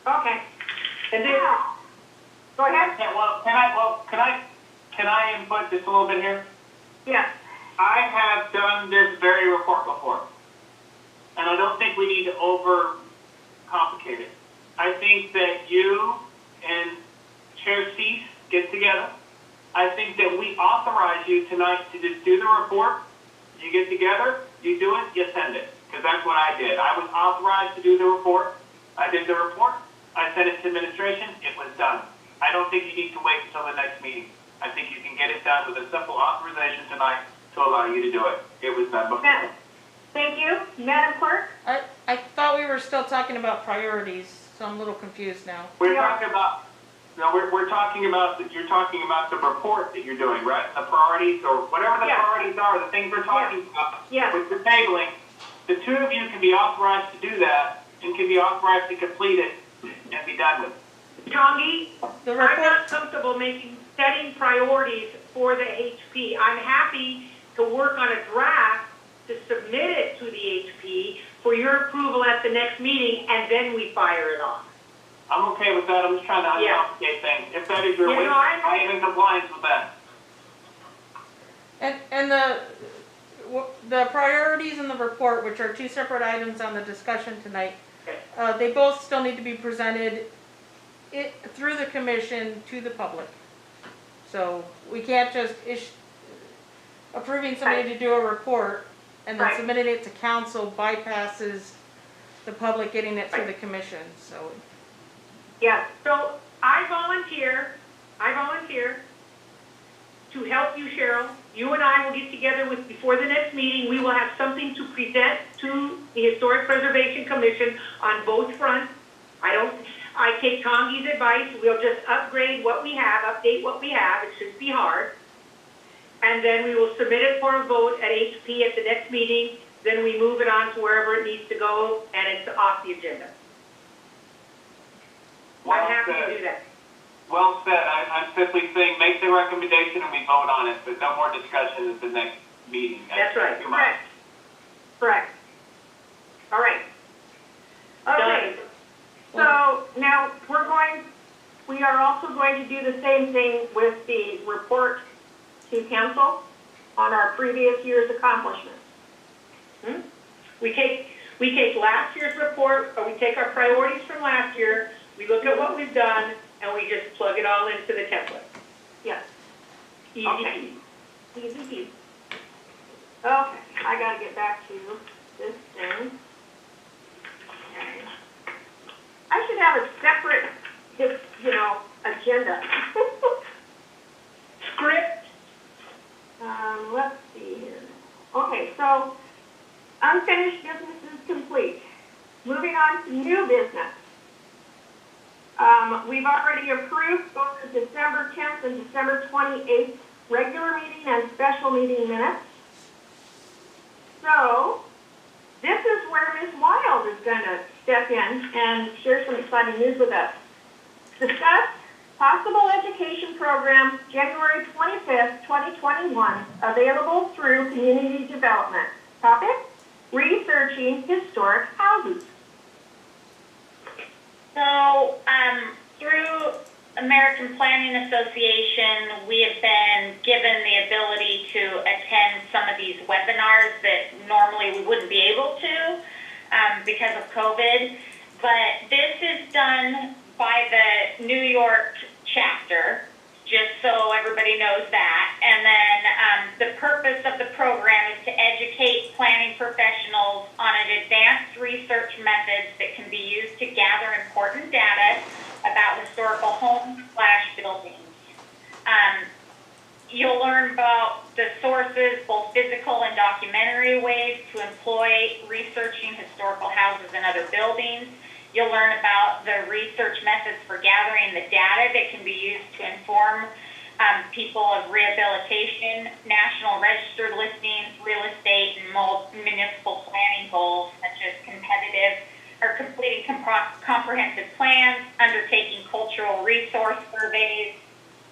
Okay. And then, Now, go ahead. Can I input just a little bit here? Yes. I have done this very report before, and I don't think we need to overcomplicate it. I think that you and Chair Cease get together. I think that we authorize you tonight to just do the report. You get together, you do it, you send it, because that's what I did. I was authorized to do the report. I did the report. I sent it to administration. It was done. I don't think you need to wait until the next meeting. I think you can get it done with a simple authorization tonight to allow you to do it. It was done before. Thank you. Madam Clerk? I thought we were still talking about priorities, so I'm a little confused now. We're talking about, no, we're talking about, you're talking about the report that you're doing, right? The priorities, or whatever the Yeah. priorities are, the things we're talking about. Yes. With the tabling, the two of you can be authorized to do that and can be authorized to complete it and be done with it. Tongi, The I'm report, not comfortable setting priorities for the HP. I'm happy to work on a draft to submit it to the HP for your approval at the next meeting, and then we fire it off. I'm okay with that. I'm just trying to Yeah. uncomplicate things. If that is your Yeah, wish, no, I am in compliance with that. and the priorities in the report, which are two separate items on the discussion tonight, they both still need to be presented through the commission to the public. So we can't just approving somebody to do a report and then Right. submitting it to council bypasses the public getting it through the commission, so. Yes. So I volunteer to help you, Cheryl. You and I will get together before the next meeting. We will have something to present to the Historic Preservation Commission on both fronts. I take Tongi's advice. We'll just upgrade what we have, update what we have. It shouldn't be hard. And then we will submit it for a vote at HP at the next meeting. Then we move it on to wherever it needs to go, and it's off the agenda. I'm happy to do that. Well said. I'm simply saying make the recommendation and we vote on it, but no more discussion at the next meeting. That's right. Too much. Correct. All right. Okay. So now we are also going to do the same thing with the report to council on our previous year's accomplishments. We take last year's report, or we take our priorities from last year, we look at what we've done, and we just plug it all into the template. Yes. Easy Okay. peasy. Easy peasy. Okay, I gotta get back to this thing. Okay. I should have a separate, agenda. Script. Let's see here. Okay, so unfinished business is complete. Moving on to new business. We've already approved both the December 10th and December 28th regular meeting and special meeting minutes. So, this is where Ms. Wild is going to step in and share some exciting news with us. Discuss possible education program January 25th, 2021, available through community development. Topic? Researching historic houses. So, through American Planning Association, we have been given the ability to attend some of these webinars that normally we wouldn't be able to because of COVID. But this is done by the New York chapter, just so everybody knows that. And then the purpose of the program is to educate planning professionals on an advanced research methods that can be used to gather important data about historical homes/buildings. You'll learn about the sources, both physical and documentary ways to employ researching historical houses and other buildings. You'll learn about the research methods for gathering the data that can be used to inform people of rehabilitation, national registered listings, real estate, and municipal planning goals such as completing comprehensive plans, undertaking cultural resource surveys,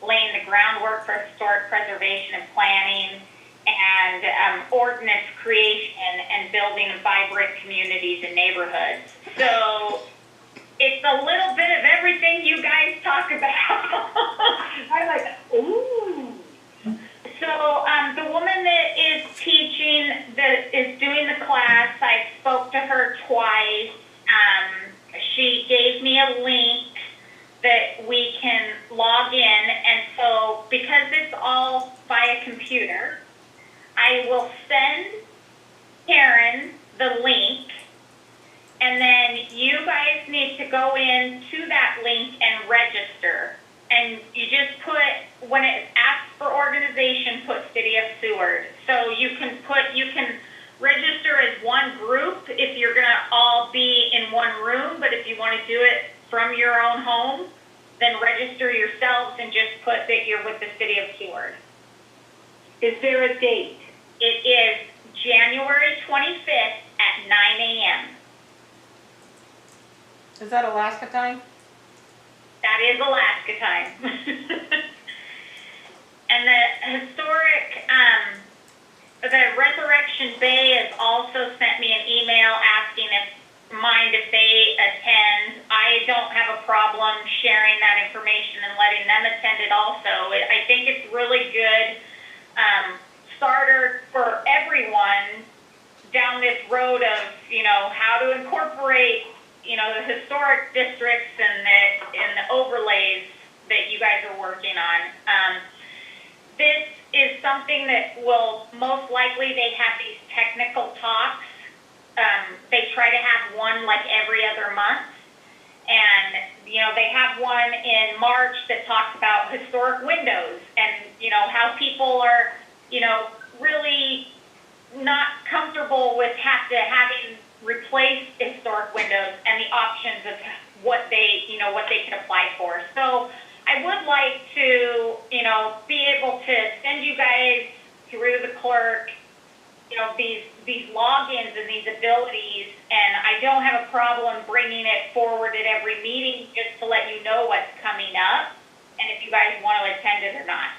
laying the groundwork for historic preservation and planning, and ordinance creation and building vibrant communities and neighborhoods. So it's a little bit of everything you guys talk about. I'm like, ooh. So the woman that is teaching, that is doing the class, I spoke to her twice. She gave me a link that we can log in, and so because it's all via computer, I will send Karen the link, and then you guys need to go in to that link and register. And you just put, when it asks for organization, put City of Seward. So you can register as one group if you're gonna all be in one room, but if you wanna do it from your own home, then register yourselves and just put that you're with the City of Seward. Is there a date? It is January 25th at 9 a.m. Is that Alaska time? That is Alaska time. And the historic, the Resurrection Bay has also sent me an email asking if they attend. I don't have a problem sharing that information and letting them attend it also. I think it's really good starter for everyone down this road of, how to incorporate, the historic districts and the overlays that you guys are working on. This is something that will most likely, they have these technical talks. They try to have one like every other month. And, they have one in March that talks about historic windows and, how people are, really not comfortable with having replaced historic windows and the options of what they can apply for. So I would like to, be able to send you guys through the clerk, these logins and these abilities, and I don't have a problem bringing it forward at every meeting just to let you know what's coming up and if you guys want to attend it or not.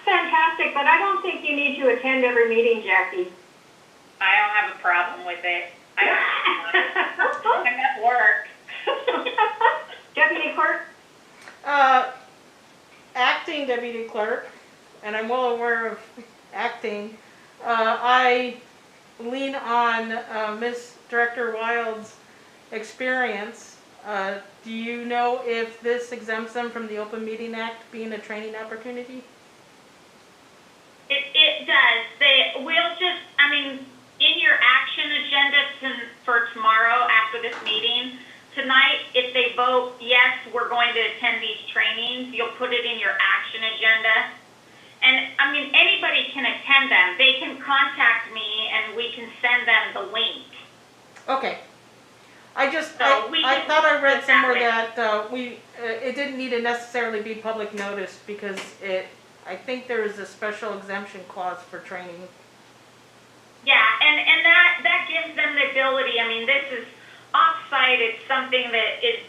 Fantastic, but I don't think you need to attend every meeting, Jackie. I don't have a problem with it. I'm at work. Deputy Clerk? Acting deputy clerk, and I'm well aware of acting. I lean on Miss Director Wild's experience. Do you know if this exempts them from the Open Meeting Act being a training opportunity? It does. In your action agenda for tomorrow after this meeting, tonight, if they vote, yes, we're going to attend these trainings, you'll put it in your action agenda. And, anybody can attend them. They can contact me and we can send them the link. Okay. I So thought I read somewhere that it didn't need to necessarily be public notice because I think there is a special exemption clause for training. Yeah, and that gives them the ability. This is off-site. It's something that is,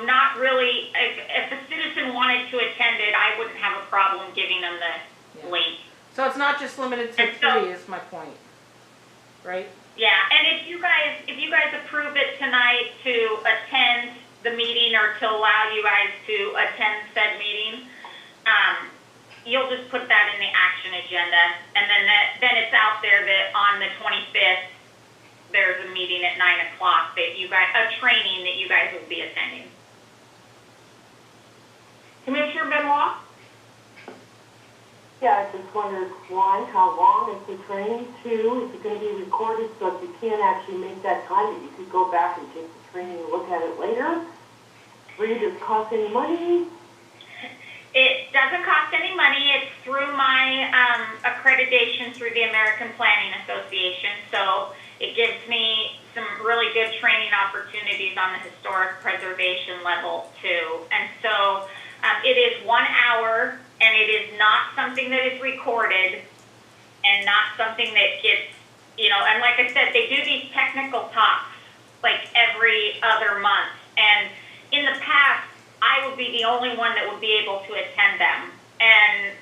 not really, if a citizen wanted to attend it, I wouldn't have a problem giving them the link. So it's not just limited to free is my point, right? Yeah, and if you guys approve it tonight to attend the meeting or to allow you guys to attend said meeting, you'll just put that in the action agenda, and then it's out there that on the 25th there's a meeting at 9 o'clock that a training that you guys will be attending. Commissioner Benoit? Yeah, I just wondered, one, how long is the training? Two, is it going to be recorded so if you can't actually make that time, that you could go back and take the training and look at it later? Three, does it cost any money? It doesn't cost any money. It's through my accreditation through the American Planning Association. So it gives me some really good training opportunities on the historic preservation level too. And so It is 1 hour, and it is not something that is recorded, and not something that gets, and like I said, they do these technical talks like every other month. And in the past, I would be the only one that would be able to attend them. And,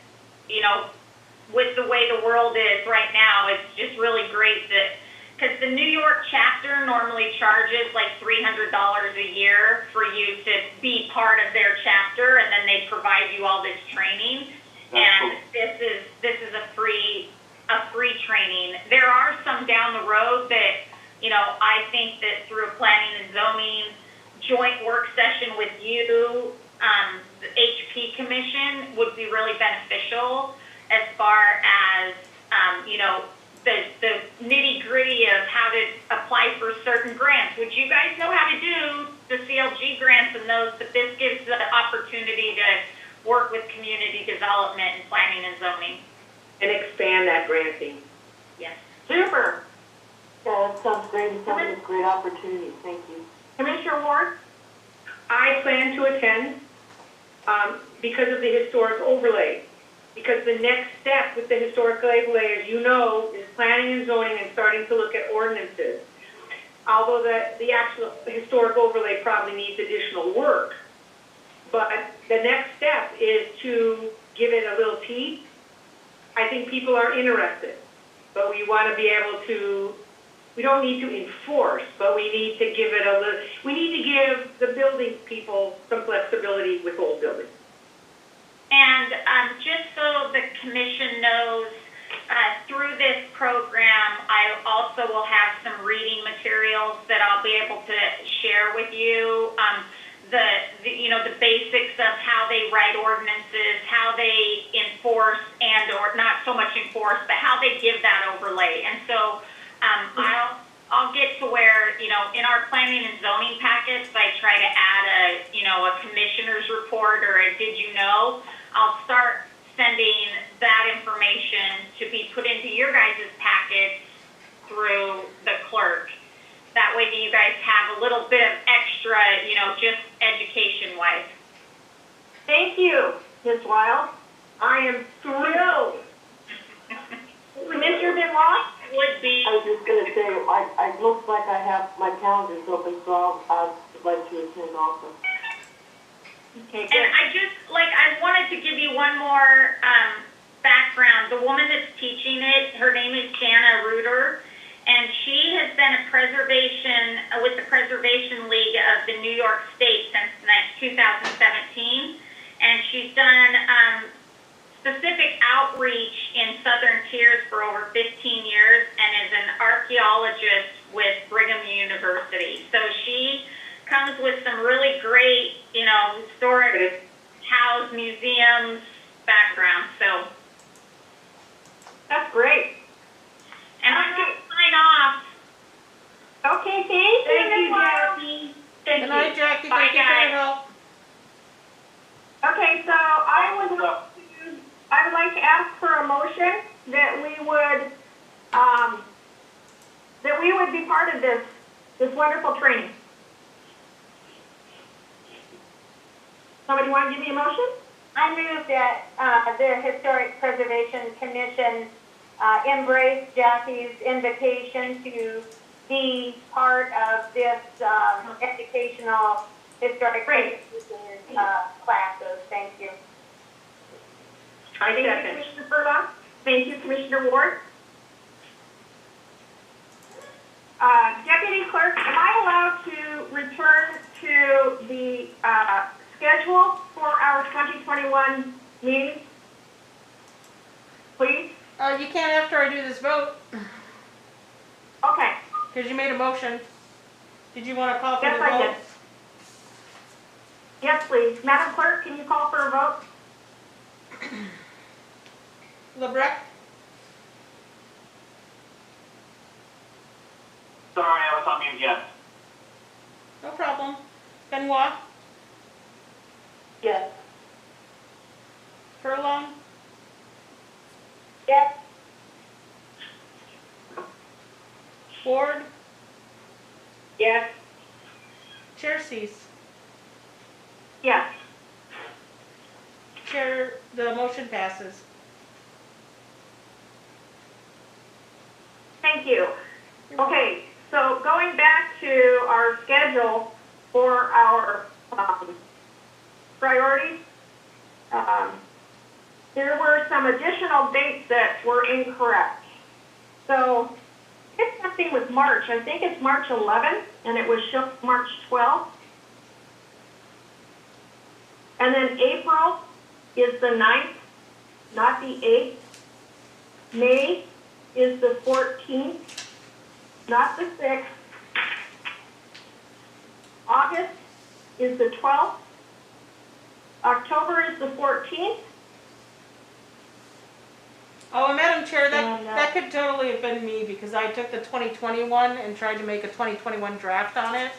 with the way the world is right now, it's just really great that, because the New York chapter normally charges like $300 a year for you to be part of their chapter, and then they provide you all this training. And this is a free training. There are some down the road that, I think that through a planning and zoning joint work session with you, the HP Commission would be really beneficial as far as, the nitty-gritty of how to apply for certain grants. Would you guys know how to do the CLG grants and those, but this gives the opportunity to work with community development and planning and zoning. And expand that granting. Yes. Super. Yeah, that sounds great. It sounds like a great opportunity. Thank you. Commissioner Ward? I plan to attend because of the historic overlay. Because the next step with the historic overlay, as you know, is planning and zoning and starting to look at ordinances. Although the actual historic overlay probably needs additional work. But the next step is to give it a little teeth. I think people are interested, but we want to be able to, we don't need to enforce, but we need to give it a little, we need to give the building people some flexibility with old buildings. And just so the commission knows, through this program, I also will have some reading materials that I'll be able to share with you. The basics of how they write ordinances, how they enforce or not so much enforce, but how they give that overlay. And so I'll get to where, in our planning and zoning packets, I try to add a commissioner's report or a did you know. I'll start sending that information to be put into your guys' packets through the clerk. That way you guys have a little bit of extra, just education-wise. Thank you, Ms. Wild. I am thrilled. Commissioner Benoit? Would be. I was just going to say, it looks like I have my calendars open, so I would like to attend also. Okay, And good. I wanted to give you one more background. The woman that's teaching it, her name is Jana Reuter, and she has been with the Preservation League of the New York State since 2017, and she's done specific outreach in Southern Tiers for over 15 years and is an archaeologist with Brigham University. So she comes with some really great, historic house museums background. So That's great. and I'm going to sign off. Okay, thank you, Thank you, Ms. Wild. Jackie. Good night, Jackie. Bye, Thank you for guys. your help. Okay, so I would like to ask for a motion that we would be part of this wonderful training. Somebody want to give me a motion? I move that the Historic Preservation Commission embrace Jackie's invitation to be part of this educational historic preservation classes. Thank you. I Thank you, second. Commissioner Furlong. Thank you, Commissioner Ward. Deputy Clerk, am I allowed to return to the schedule for our 2021 meetings? Please? You can't after I do this vote, Okay. because you made a motion. Did you want to call for Yes, the I vote? did. Yes, please. Madam Clerk, can you call for a vote? LeBrecq? Sorry, I was on mute, yes. No problem. Benoit? Yes. Furlong? Yes. Ward? Yes. Chair sees. Yes. the motion passes. Thank you. Okay, so going back to our schedule for our priorities, there were some additional dates that were incorrect. So it's something with March. I think it's March 11th, and it was shown March 12th. And then April is the 9th, not the 8th. May is the 14th, not the 6th. August is the 12th. October is the 14th. Oh, and Madam Chair, that, And, that could totally have been me because I took the 2021 and tried to make a 2021 draft on it.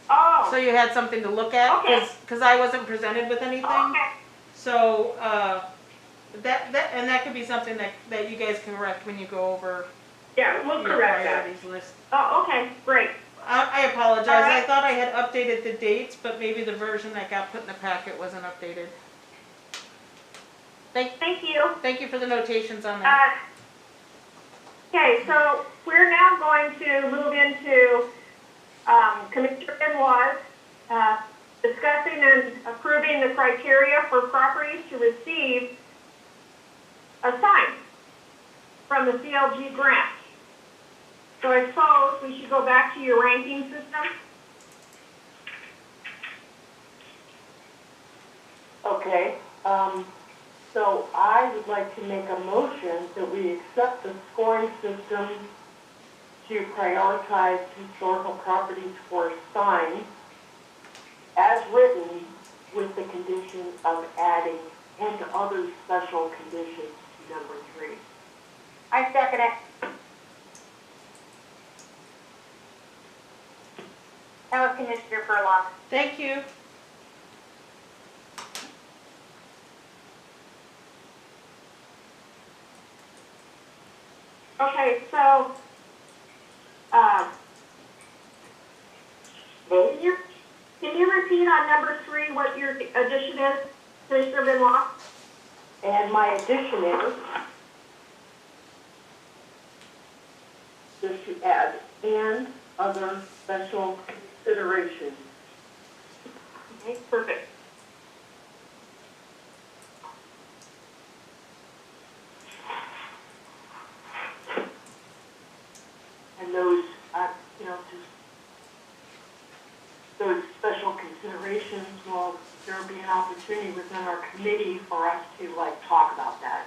Oh, So you had something to look at, Okay. because I wasn't presented with anything. okay. So, that could be something that you guys can correct when you go over Yeah, we'll your correct that. priorities list. Oh, okay, great. I apologize, All right. I thought I had updated the dates, but maybe the version that got put in the packet wasn't updated. Thank you. Thank you for the notations on that. Okay, so we're now going to move into Commissioner Benoit's discussing and approving the criteria for properties to receive a sign from the CLG grant. So I suppose we should go back to your ranking system. Okay, so I would like to make a motion that we accept the scoring system to prioritize historical properties for signs as written with the condition of adding and other special conditions to number 3. I second it. That was Commissioner Furlong. Thank you. Okay, so, can you repeat on number 3 what your addition is, Commissioner Benoit? And my addition is just to add and other special considerations. Okay, perfect. And those, just those special considerations, will there be an opportunity within our committee for us to talk about that?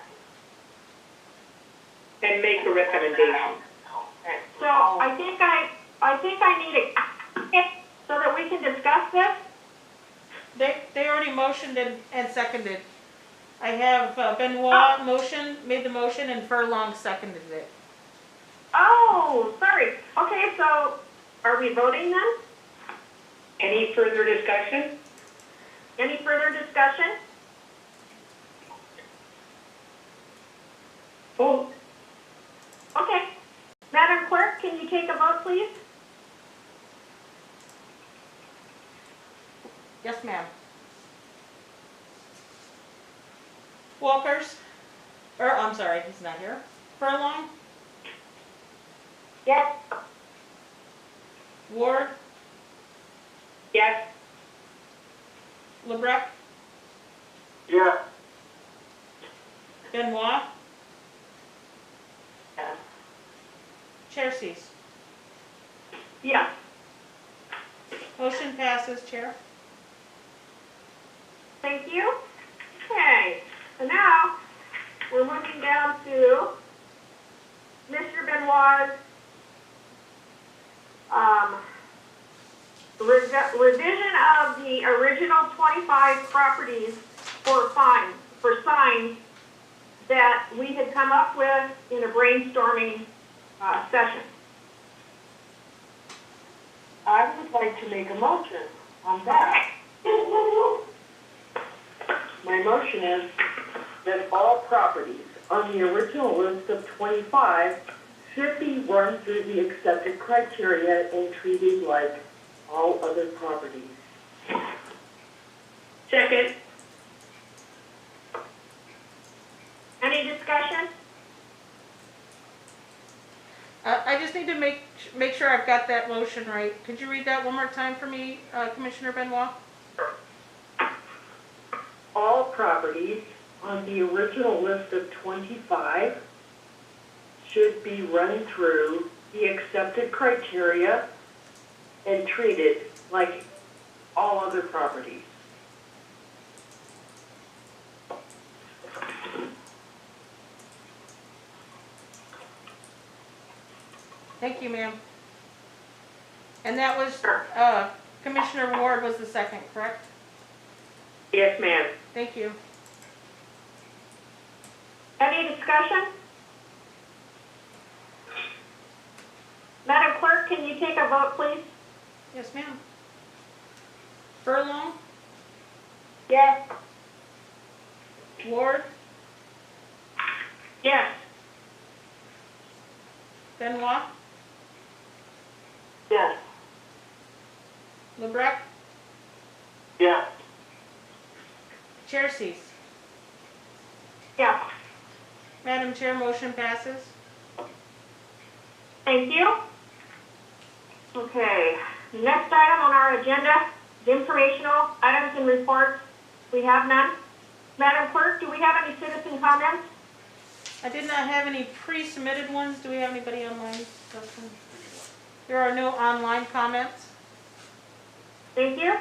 And make a recommendation. So I think I need a, so that we can discuss this. They already motioned and seconded. I have Benoit made the motion, and Furlong seconded it. Oh, sorry. Okay, so are we voting then? Any further discussion? Any further discussion? Vote. Okay. Madam Clerk, can you take a vote, please? Yes, ma'am. Walkers, I'm sorry, he's not here. Furlong, Yes. Ward, Yes. LeBrecq, Yeah. Benoit, Yes. Chair sees. Yes. Motion passes, Chair. Thank you. Okay, so now we're moving down to Mr. Benoit's revision of the original 25 properties for signs that we had come up with in a brainstorming session. I would like to make a motion on that. My motion is that all properties on the original list of 25 should be run through the accepted criteria and treated like all other properties. Second. Any discussion? I just need to make sure I've got that motion right. Could you read that one more time for me, Commissioner Benoit? All properties on the original list of 25 should be run through the accepted criteria and treated like all other properties. Thank you, ma'am. And that was, Commissioner Ward was the second, correct? Yes, ma'am. Thank you. Any discussion? Madam Clerk, can you take a vote, please? Yes, ma'am. Furlong, Yes. Ward, Yes. Benoit, Yes. LeBrecq, Yes. Chair sees. Yes. Madam Chair, motion passes. Thank you. Okay, next item on our agenda is informational items and reports. We have none. Madam Clerk, do we have any citizen comments? I did not have any pre-submitted ones. Do we have anybody online? Justin? There are no online comments. Thank you.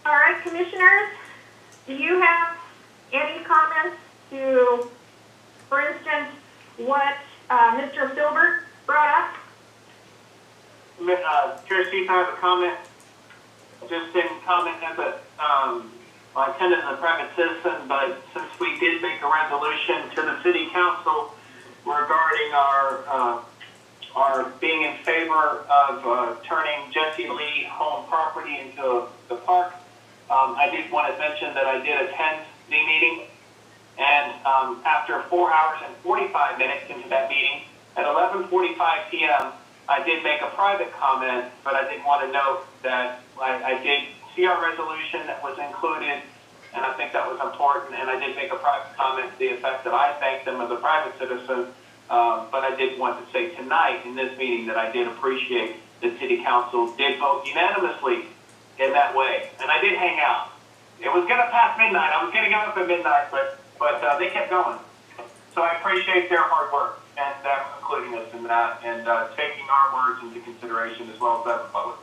All right, commissioners, do you have any comments to, for instance, what Mr. Filbert brought up? Chair Steve, I have a comment. Just in comment as a, I attended as a private citizen, but since we did make a resolution to the city council regarding our being in favor of turning Jesse Lee home property into the park, I did want to mention that I did attend the meeting, and after 4 hours and 45 minutes into that meeting, at 11:45 p.m., I did make a private comment, but I did want to note that I did see our resolution that was included, and I think that was important, and I did make a private comment to the effect that I thanked them as a private citizen, but I did want to say tonight in this meeting that I did appreciate that City Council did vote unanimously in that way, and I did hang out. It was going to pass midnight. I was going to get up at midnight, but they kept going. So I appreciate their hard work and including us in that and taking our words into consideration as well as that of the public.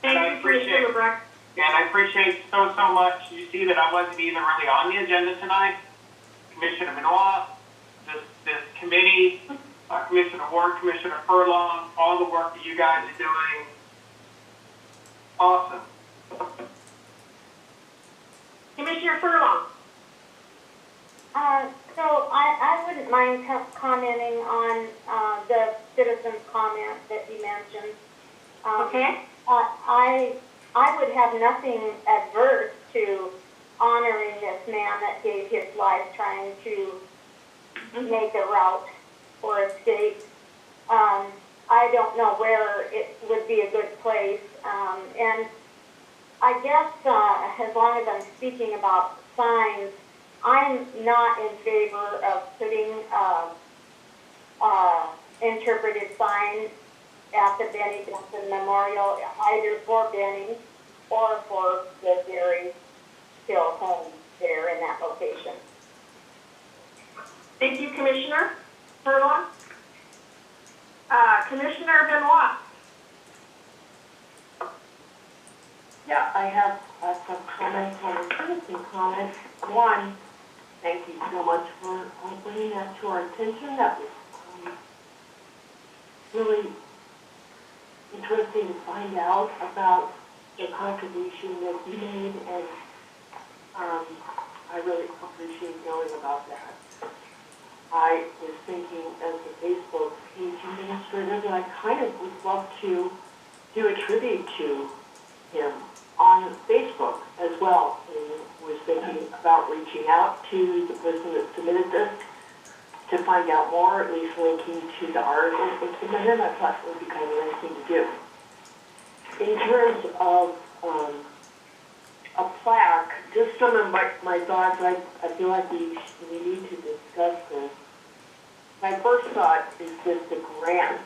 Thank you, Commissioner LeBrecq. And I appreciate so much. You see that I wasn't even really on the agenda tonight. Commissioner Benoit, this committee, Commissioner Ward, Commissioner Furlong, all the work that you guys are doing. Awesome. Commissioner Furlong. So I wouldn't mind commenting on the citizen's comment that you mentioned. Okay. I would have nothing adverse to honoring this man that gave his life trying to make a route for escape. I don't know where it would be a good place. And I guess as long as I'm speaking about signs, I'm not in favor of putting interpreted signs at the Benny Johnson Memorial, either for Benny or for the Gary Hill home there in that location. Thank you, Commissioner Furlong. Commissioner Benoit. Yeah, I have some comments on the citizen comments. One, thank you so much for bringing that to our attention. That was really interesting to find out about the contribution that he made, and I really appreciate knowing about that. I was thinking as a Facebook page administrator that I kind of would love to do a tribute to him on Facebook as well. And was thinking about reaching out to the person that submitted this to find out more, at least linking to the article that submitted. I thought it would be kind of a nice thing to do. In terms of a plaque just some of my thoughts. I feel like we need to discuss this. My first thought is that the grant,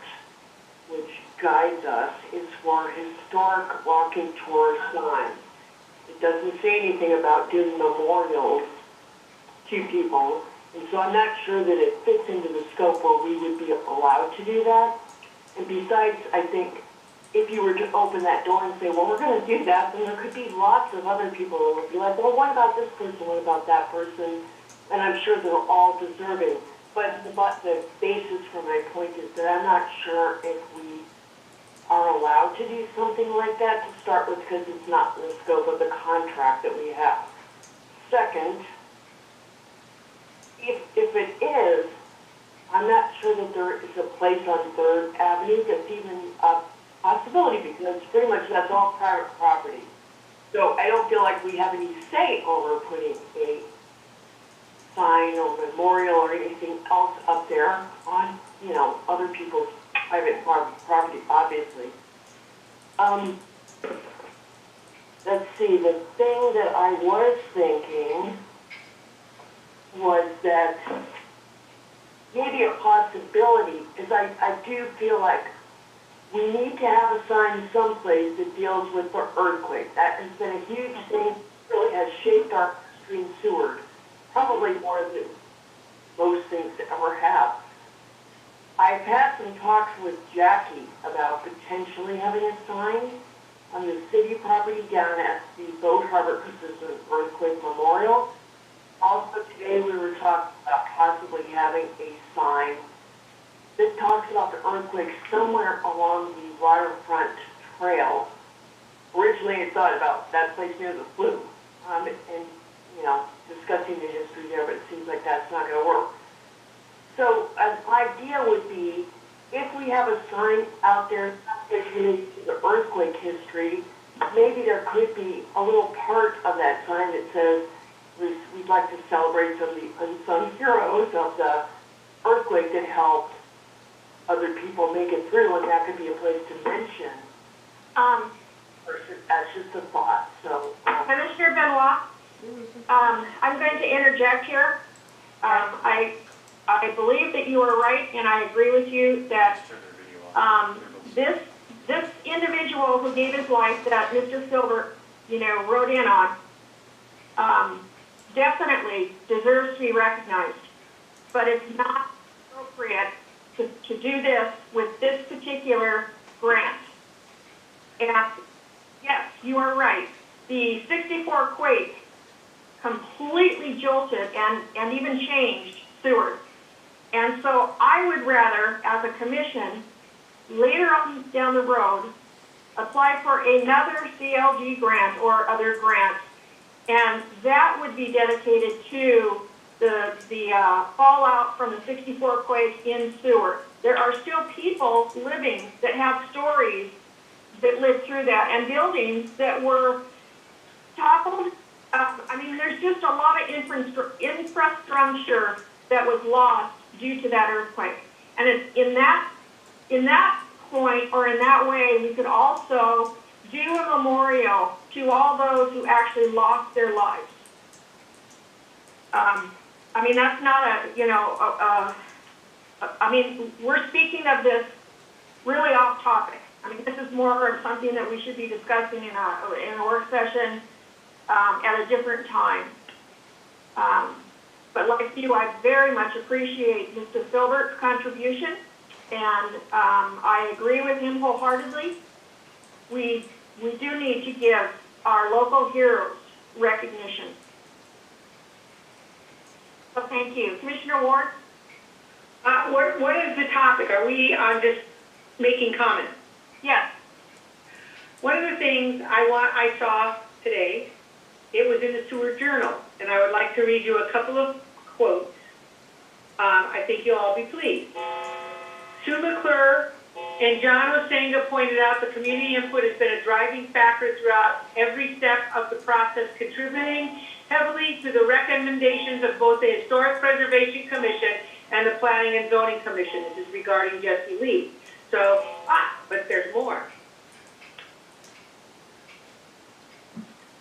which guides us, is for historic walking tour signs. It doesn't say anything about doing memorials to people, and so I'm not sure that it fits into the scope where we would be allowed to do that. And besides, I think if you were to open that door and say, well, we're going to do that, then there could be lots of other people who would be like, well, what about this person? What about that person? And I'm sure they're all deserving. But the basis for my point is that I'm not sure if we are allowed to do something like that to start with, because it's not in the scope of the contract that we have. Second, if it is, I'm not sure that there is a place on 3rd Avenue that's even a possibility, because pretty much that's all private property. So I don't feel like we have any say over putting a sign or memorial or anything else up there on, other people's private property, obviously. Let's see, the thing that I was thinking was that maybe a possibility is I do feel like we need to have a sign someplace that deals with the earthquake. That has been a huge thing, really has shaped our stream sewer, probably more than most things ever have. I've had some talks with Jackie about potentially having a sign on the city property down at the Boat Harbor, because it's an earthquake memorial. Also today we were talking about possibly having a sign that talks about the earthquake somewhere along the waterfront trail. Originally I thought about that place near the flu, and discussing the history there, but it seems like that's not going to work. So an idea would be, if we have a sign out there related to the earthquake history, maybe there could be a little part of that sign that says, we'd like to celebrate some of the unsung heroes of the earthquake that helped other people make it through, and that could be a place to mention. That's just a thought. So, Commissioner Benoit, I'm going to interject here. I believe that you are right, and I agree with you that this individual who gave his life that Mr. Silver, wrote in on, definitely deserves to be recognized. But it's not appropriate to do this with this particular grant. And yes, you are right. The 64 quake completely jolted and even changed Seward. And so I would rather, as a commission, later on down the road, apply for another CLG grant or other grant, and that would be dedicated to the fallout from the 64 quake in Seward. There are still people living that have stories that lived through that, and buildings that were toppled. There's just a lot of infrastructure that was lost due to that earthquake. And it's in that point, or in that way, we could also do a memorial to all those who actually lost their lives. That's not we're speaking of this really off topic. This is more of something that we should be discussing in a work session at a different time. But like you, I very much appreciate Mr. Filbert's contribution, and I agree with him wholeheartedly. We do need to give our local heroes recognition. So thank you. Commissioner Ward? What is the topic? Are we on just making comments? Yes. One of the things I saw today, it was in the Sewer Journal, and I would like to read you a couple of quotes. I think you'll all be pleased. Sue McClure and John Osenga pointed out the community input has been a driving factor throughout every step of the process, contributing heavily to the recommendations of both the Historic Preservation Commission and the Planning and Zoning Commission. This is regarding Jesse Lee. So, but there's more.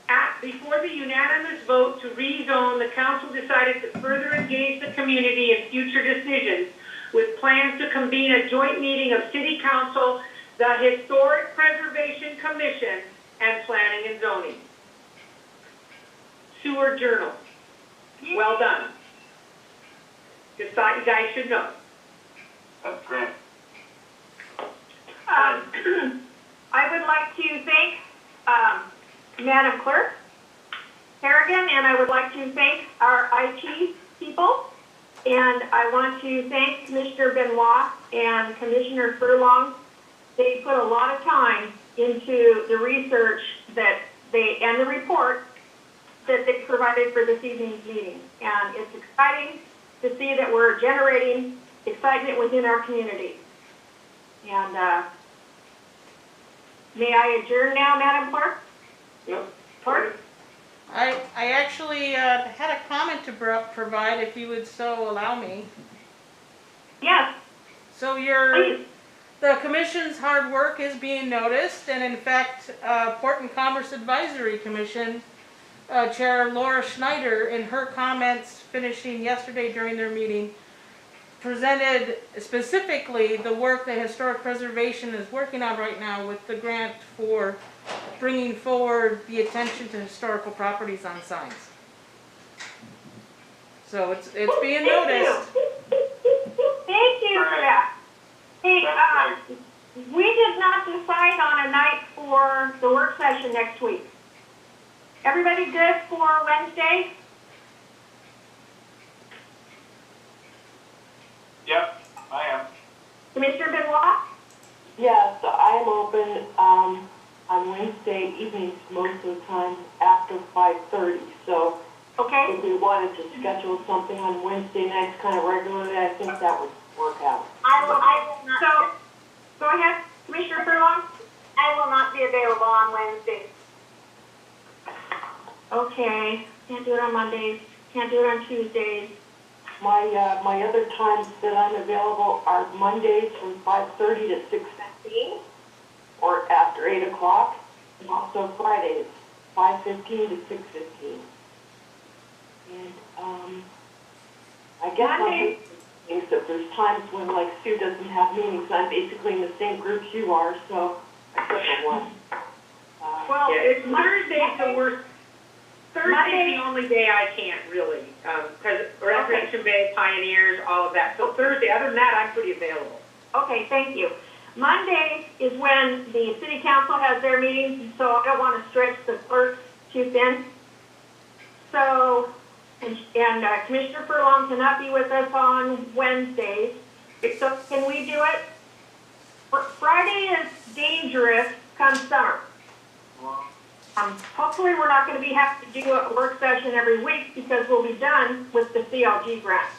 At before the unanimous vote to rezone, the council decided to further engage the community in future decisions with plans to convene a joint meeting of City Council, the Historic Preservation Commission, and Planning and Zoning. Sewer Journal. Well done. Just thought you guys should know. That's great. I would like to thank Madam Clerk Harrigan, and I would like to thank our IT people, and I want to thank Commissioner Benoit and Commissioner Furlong. They put a lot of time into the research and the report that they provided for this evening's meeting, and it's exciting to see that we're generating excitement within our community. And may I adjourn now, Madam Clerk? Yep. Clerk? I actually had a comment to provide, if you would so allow me. Yes, So please. the commission's hard work is being noticed, and in fact, Port and Commerce Advisory Commission Chair Laura Schneider, in her comments finishing yesterday during their meeting, presented specifically the work that Historic Preservation is working on right now with the grant for bringing forward the attention to historical properties on signs. So it's being noticed. Thank you for that. Hey, we did not decide on a night for the work session next week. Everybody good for Wednesday? Yep, I am. Commissioner Benoit? Yes, I am open on Wednesday evenings most of the time after 5:30. So Okay. if we wanted to schedule something on Wednesday nights kind of regularly, I think that would work out. I will not, So, go ahead, Commissioner Furlong. I will not be available on Wednesday. Okay, can't do it on Mondays, can't do it on Tuesdays. My other times that I'm available are Mondays from 5:30 to 6:15, or after 8 o'clock, and also Fridays, 5:15 to 6:15. And I guess Monday. things that there's times when like Sue doesn't have meetings, I'm basically in the same group you are, so I took the one. Well, Yeah, it's Thursday's the worst. Thursday's the only day I can't really, because Recreation Bay, Pioneers, all of that. So Thursday, other than that, I'm pretty available. Okay, thank you. Monday is when the city council has their meetings, so I don't want to stretch the clerks too thin. So, and Commissioner Furlong cannot be with us on Wednesdays. So can we do it? Friday is dangerous come summer. Hopefully we're not going to have to do a work session every week because we'll be done with the CLG grant.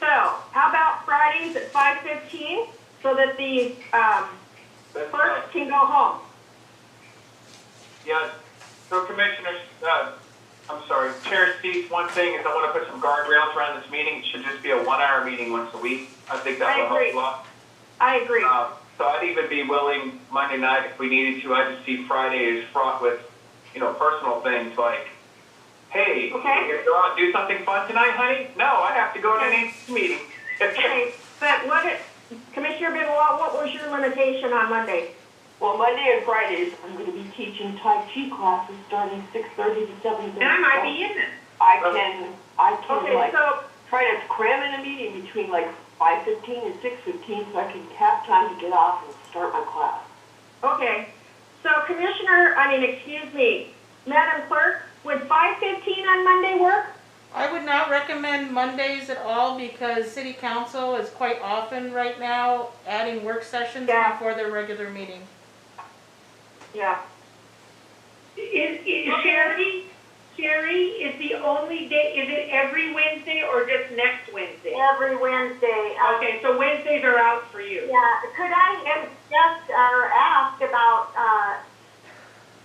So, how about Fridays at 5:15 so that the clerks can go home? Yeah, so Commissioners, I'm sorry, Chair Steve, one thing is I want to put some guardrails around this meeting. It should just be a 1-hour meeting once a week. I think that will help a lot. I agree. So I'd even be willing Monday night if we needed to. I just see Friday as fraught with, personal things like, hey, Okay. you go out and do something fun tonight, honey? No, I have to go to an meeting. Okay, but Commissioner Benoit, what was your limitation on Monday? Well, Monday and Fridays, I'm going to be teaching Tai Chi classes starting 6:30 to 7:30. And I might be in there. I can Okay, so, try to cram in a meeting between 5:15 and 6:15 so I can have time to get off and start my class. okay. So Madam Clerk, would 5:15 on Monday work? I would not recommend Mondays at all because City Council is quite often right now adding work sessions Yeah. before their regular meeting. Yeah. Sherry, is the only day, is it every Wednesday or just next Wednesday? Every Wednesday. Okay, so Wednesdays are out for you. Yeah, could I just ask about,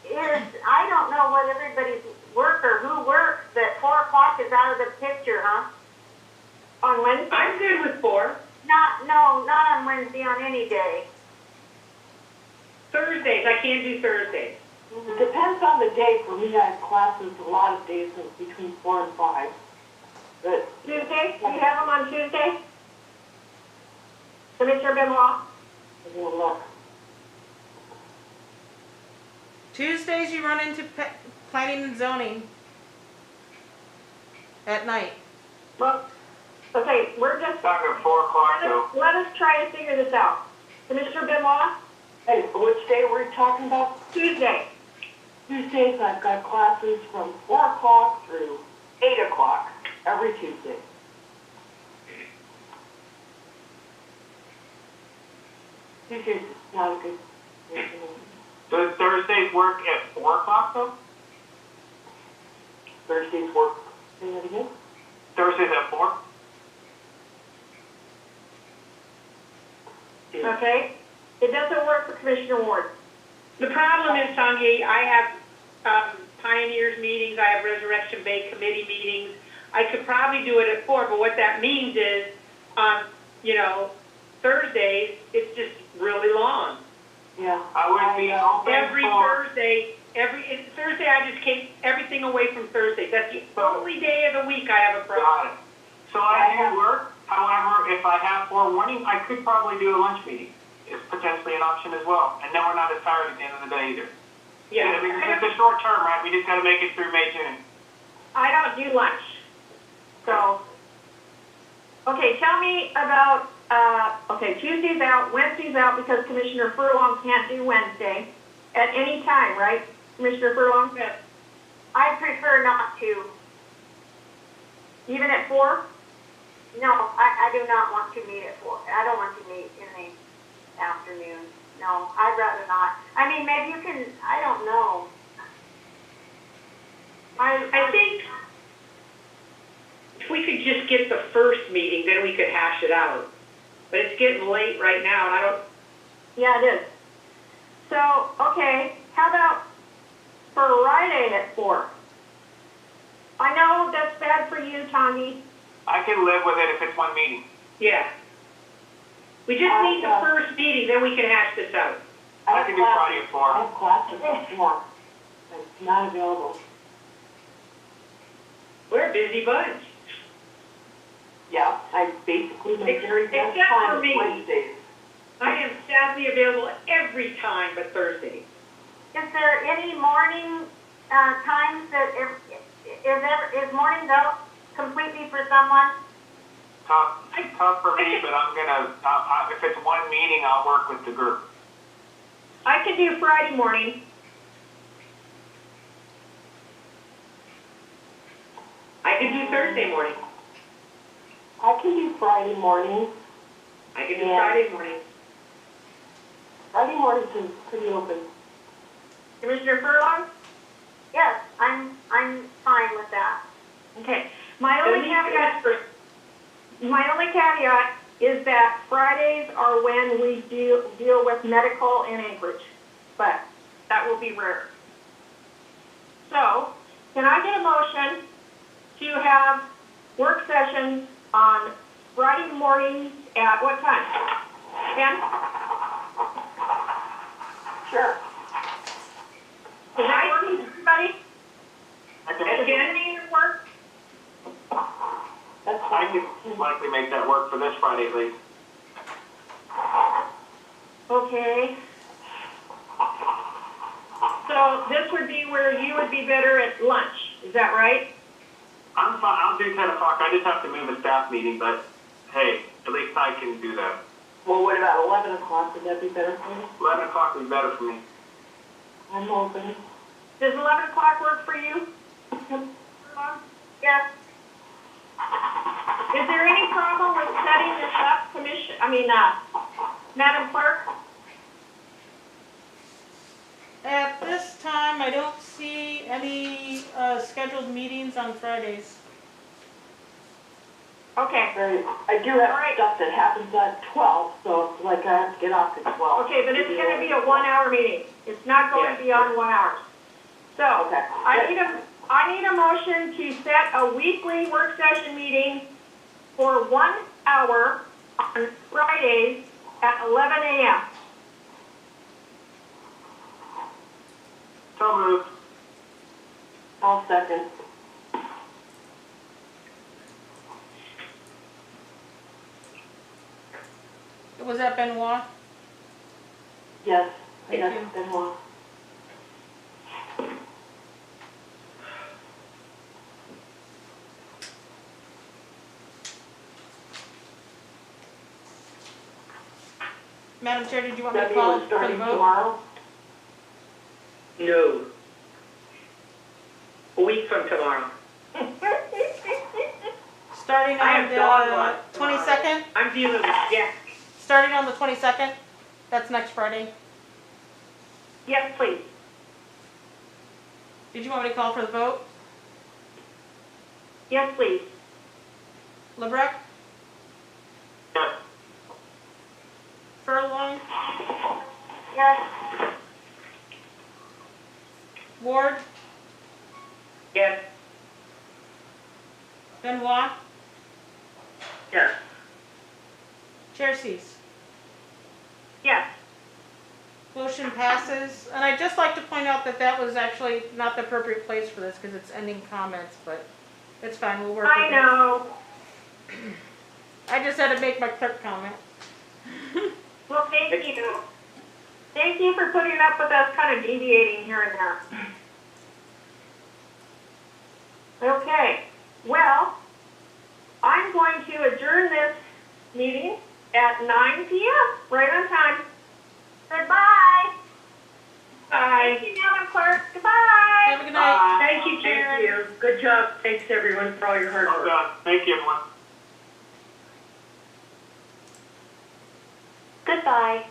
I don't know what everybody's work or who works, that 4 o'clock is out of the picture, huh? On Wednesday? I'm good with 4. Not on Wednesday, on any day. Thursdays, I can't do Thursdays. It depends on the day. For me, I have classes a lot of days between 4 and 5. But Tuesday, do you have them on Tuesday? Commissioner Benoit? we'll look. Tuesdays you run into planning and zoning at night. Well, okay, we're just, Back at 4 o'clock though. let us try to figure this out. Commissioner Benoit? Hey, which day were you talking about? Tuesday. Tuesdays, I've got classes from 4 o'clock through 8 o'clock every Tuesday. Tuesdays is not a good. Does Thursdays work at 4 o'clock though? Thursdays work. Say that again? Thursdays at 4? Okay? It doesn't work for Commissioner Ward. The problem is, Tangi, I have Pioneers meetings, I have Resurrection Bay Committee meetings. I could probably do it at 4, but what that means is, on, Thursdays, it's just really long. Yeah. I would be open Every for, Thursday, Thursday, I just take everything away from Thursday. That's the only day of the week I have a got problem. it. So I do work, however, if I have 4 morning, I could probably do a lunch meeting. It's potentially an option as well. And then we're not as tired at the end of the day either. Yeah, I mean, it's a short term, right? We just gotta make it through May, June. I don't do lunch. So, okay, tell me about, Tuesday's out, Wednesday's out because Commissioner Furlong can't do Wednesday at any time, right? Commissioner Furlong? Yes. I prefer not to. Even at 4? No, I do not want to meet at 4. I don't want to meet in the afternoon. No, I'd rather not. I mean, maybe you can, I don't know. I think if we could just get the first meeting, then we could hash it out. But it's getting late right now, and I don't, Yeah, it is. So, okay, how about Friday at 4? I know that's bad for you, Tangi. I can live with it if it's one meeting. yeah. We just need the first meeting, then we can hash this out. I can do Friday at 4. I have classes at 4. It's not available. We're a busy bunch. Yeah, I basically make very best Except for time me. Wednesdays. I am sadly available every time but Thursday. Is there any morning times that, is mornings out completely for someone? Tough for me, but I'm gonna, if it's one meeting, I'll work with the group. I can do Friday morning. I can do Thursday morning. I can do Friday morning. I can do Yeah. Friday morning. Friday mornings is pretty open. Commissioner Furlong? Yes, I'm fine with that. Okay. My only caveat is that Fridays are when we deal with medical in Anchorage, but that will be rare. So, can I get a motion to have work sessions on Friday mornings at what time? 10? Sure. Does that work for everybody? I At can, 10 work? That's I fine. can likely make that work for this Friday at least. Okay. So this would be where you would be better at lunch, is that right? I'm fine, I'll do 10 o'clock. I just have to move a staff meeting, but hey, at least I can do that. Well, what about 11 o'clock? Would that be better for you? 11 o'clock would be better for me. I'm open. Does 11 o'clock work for you? Yes, Is there any problem with setting this up, Madam Clerk? At this time, I don't see any scheduled meetings on Fridays. Okay, I do have All right. stuff that happens at 12, so it's like I have to get off at 12. okay, but it's gonna be a 1-hour meeting. It's not going beyond 1 hour. So, Okay. I need a motion to set a weekly work session meeting for 1 hour on Fridays at 11 a.m. So second. Was that Benoit? Yes, I Thank guess you. Benoit. Madam Chair, did you want me to Debbie call was for the starting vote? tomorrow. No. A week from tomorrow. Starting I on have dog the walk tomorrow. 22nd? I'm dealing with Jack. Starting on the 22nd? That's next Friday. Yes, please. Did you want me to call for the vote? Yes, please. LeBrecq? Yes. Furlong? Yes. Ward? Yes. Benoit? Yes. Chair sees. Yes. Motion passes. And I'd just like to point out that that was actually not the appropriate place for this because it's ending comments, but it's fine. We'll work with it. I know. I just had to make my clerk comment. Well, thank you. Thank you for putting up with us kind of deviating here and there. Okay, well, I'm going to adjourn this meeting at 9 p.m., right on time. Goodbye. Bye. Thank you, Madam Clerk. Goodbye. Have a good night. Thank you, Karen. Thank you. Good job. Thanks, everyone, for all your hard Well work. done. Thank you, everyone. Goodbye.